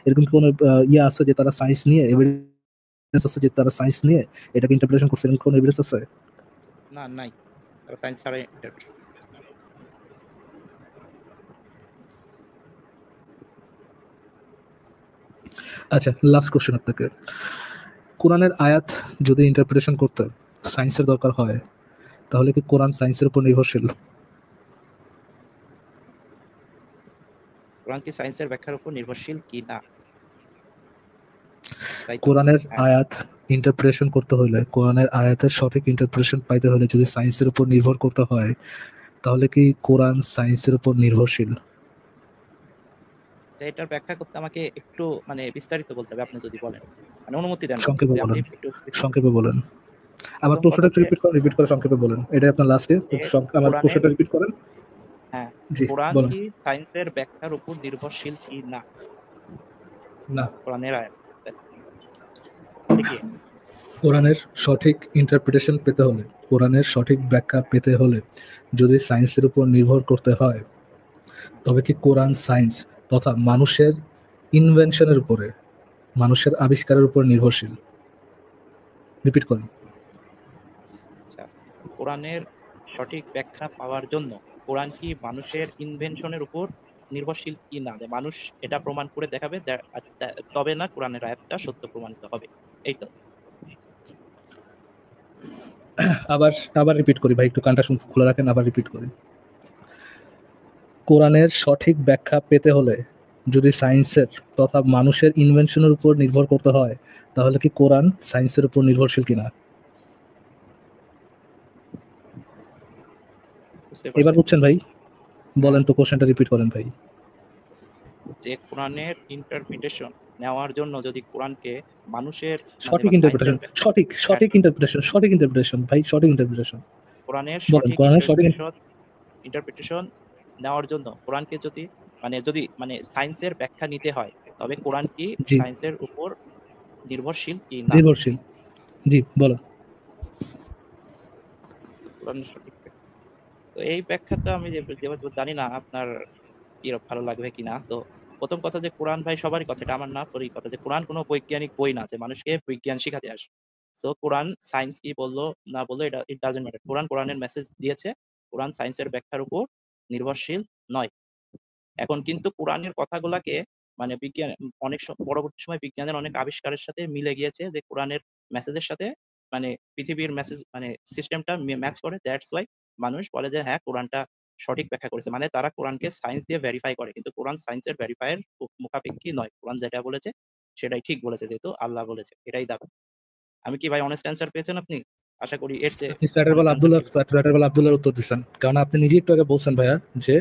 এরকম কোনো ইয়ে আছে যে তারা সায়েন্স নিয়ে এভিডেন্স আছে যে তারা সায়েন্স নিয়ে এটাকে ইন্টারপ্রিটেশন করছে, এরকম কোনো এভিডেন্স আছে? না, নাই। তারা সায়েন্স ছাড়া ইন্টারপ্রিটেশন। আচ্ছা, লাস্ট কোশ্চেন আপনাকে। কোরআনের আয়াত যদি ইন্টারপ্রিটেশন করতে সায়েন্সের দরকার হয়, তাহলে কি কোরআন সায়েন্সের উপর নির্ভরশীল? কোরআন কি সায়েন্সের ব্যাখ্যার উপর নির্ভরশীল কি না? তাই তো? কোরআনের হ্যাঁ। আয়াত ইন্টারপ্রিটেশন করতে হলে, কোরআনের আয়াতের সঠিক ইন্টারপ্রিটেশন পাইতে হলে যদি সায়েন্সের উপর নির্ভর করতে হয়, তাহলে কি কোরআন সায়েন্সের উপর নির্ভরশীল? যে এটার ব্যাখ্যা করতে আমাকে একটু মানে বিস্তারিত বলতে হবে, আপনি যদি বলেন, মানে অনুমতি দেন বলতে, সংক্ষেপে যে আপনি বলেন, একটু সংক্ষেপে বলেন। আমার প্রথম কথা প্রশ্নটা যে রিপিট করে সংক্ষেপে বলেন। এটাই আপনার লাস্টে যে আমার কোরআনের প্রশ্নটা রিপিট করেন। হ্যাঁ, জি কোরআন বলেন। কি সায়েন্সের ব্যাখ্যার উপর নির্ভরশীল কি না? না, কোরআনের আয়াত এটা কি? কোরআনের সঠিক ইন্টারপ্রিটেশন পেতে হলে, কোরআনের সঠিক ব্যাখ্যা পেতে হলে যদি সায়েন্সের উপর নির্ভর করতে হয়, তবে কি কোরআন সায়েন্স তথা মানুষের ইনভেনশনের উপরে, মানুষের আবিষ্কারের উপর নির্ভরশীল? রিপিট করেন। আচ্ছা, কোরআনের সঠিক ব্যাখ্যা পাওয়ার জন্য কোরআন কি মানুষের ইনভেনশনের উপর নির্ভরশীল কি না, যে মানুষ এটা প্রমাণ করে দেখাবে তবে না কোরআনের আয়াতটা সত্য প্রমাণিত হবে, এই তো? আবার রিপিট করি ভাই, একটু কানটা খোলা রাখেন, আবার রিপিট করি। কোরআনের সঠিক ব্যাখ্যা পেতে হলে যদি সায়েন্সের তথা মানুষের ইনভেনশনের উপর নির্ভর করতে হয়, তাহলে কি কোরআন সায়েন্সের উপর নির্ভরশীল কিনা? বুঝতে এবার পারছেন বুঝছেন ভাই? বলেন তো, কোশ্চেনটা রিপিট করেন ভাই। যে কোরআনের ইন্টারপ্রিটেশন নেওয়ার জন্য যদি কোরআনকে মানুষের মানে সঠিক বা ইন্টারপ্রিটেশন, সায়েন্সের সঠিক ইন্টারপ্রিটেশন ভাই, সঠিক ইন্টারপ্রিটেশন কোরআনের বলেন। সঠিক কোরআনের সঠিক ইন্টারপ্রিটেশন নেওয়ার জন্য কোরআনকে যদি সায়েন্সের ব্যাখ্যা নিতে হয়, তবে কোরআন কি জি সায়েন্সের উপর নির্ভরশীল কি না? নির্ভরশীল। জি বলেন। কোরআনের সঠিক ব্যাখ্যা। তো এই ব্যাখ্যাটা আমি যেহেতু জানি না আপনার কি ভালো লাগবে কিনা। তো প্রথম কথা যে কোরআন ভাই সবারই কথা, এটা আমার না, তোরই কথা, যে কোরআন কোনো বৈজ্ঞানিক বই না যে মানুষকে বিজ্ঞান শিখাতে আসে। সো কোরআন সায়েন্স কি বললো না বললো এটা ইট ডাজন্ট ম্যাটার। কোরআন কোরআনের মেসেজ দিয়েছে, কোরআন সায়েন্সের ব্যাখ্যার উপর নির্ভরশীল নয়। এখন কিন্তু কোরআনের কথাগুলাকে মানে বিজ্ঞান পরবর্তী সময় বিজ্ঞানের অনেক আবিষ্কারের সাথে মিলে গিয়েছে, যে কোরআনের মেসেজের সাথে মানে পৃথিবীর মেসেজ মানে সিস্টেমটা ম্যাচ করে। দ্যাটস ওয়াই মানুষ বলে যে হ্যাঁ কোরআনটা সঠিক ব্যাখ্যা করেছে, মানে তারা কোরআনকে সায়েন্স দিয়ে ভেরিফাই করে, কিন্তু কোরআন সায়েন্সের ভেরিফাইয়ের মুখাপেক্ষী নয়। কোরআন যেটা বলেছে সেটাই ঠিক বলেছে, যেহেতু আল্লাহ বলেছে, এটাই দাবি। আমি কি ভাই অনেস্ট অ্যান্সার পেয়েছেন আপনি? আশা করি এর চেয়ে আপনি অনেস্ট অ্যান্সার কি? আব্দুল্লাহর উত্তর দিচ্ছেন, কারণ আপনি নিজে একটু আগে বলছেন ভাইয়া যে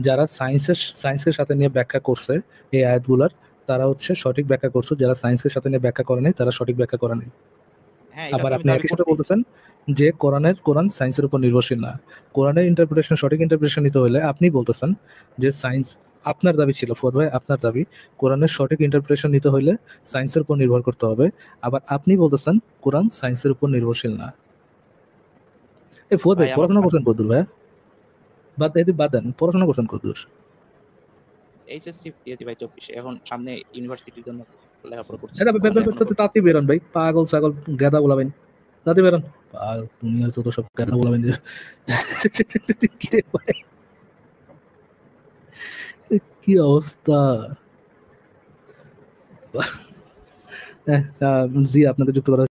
যারা সায়েন্সের সাথে নিয়ে ব্যাখ্যা করছে এই আয়াতগুলার, তারা হচ্ছে সঠিক ব্যাখ্যা করছে, যারা সায়েন্সের সাথে নিয়ে ব্যাখ্যা করে নাই তারা সঠিক ব্যাখ্যা করে নাই। হ্যাঁ, এটা আবার তো আমি আপনি দাবি একই সাথে করছি। বলতেছেন যে কোরআন সায়েন্সের উপর নির্ভরশীল না। কোরআনের ইন্টারপ্রিটেশন, সঠিক ইন্টারপ্রিটেশন নিতে হলে আপনি বলতেছেন যে সায়েন্স, আপনার দাবি ছিল ফুয়াদ ভাই, আপনার দাবি কোরআনের সঠিক ইন্টারপ্রিটেশন নিতে হলে সায়েন্সের উপর নির্ভর করতে হবে। আবার আপনি বলতেছেন কোরআন সায়েন্সের উপর নির্ভরশীল না। এই ফুয়াদ ভাই ভাই আমার পড়াশোনা করছেন কতদূর ভাইয়া? বাদ দেন, পড়াশোনা করছেন কতদূর? এইচএসসি দিয়েছি ভাই 24-এ, এখন সামনে ইউনিভার্সিটির জন্য লেখাপড়া করছি। এটা তাহলে এখনো তাতে বেরোন ভাই, পাগল ছাগল গেদা বলাবেন, তাতে বেরোন। দুনিয়ার যত সব গেদা বলাবেন কি রে ভাই, কি অবস্থা। জি, আপনাদের যুক্ত করা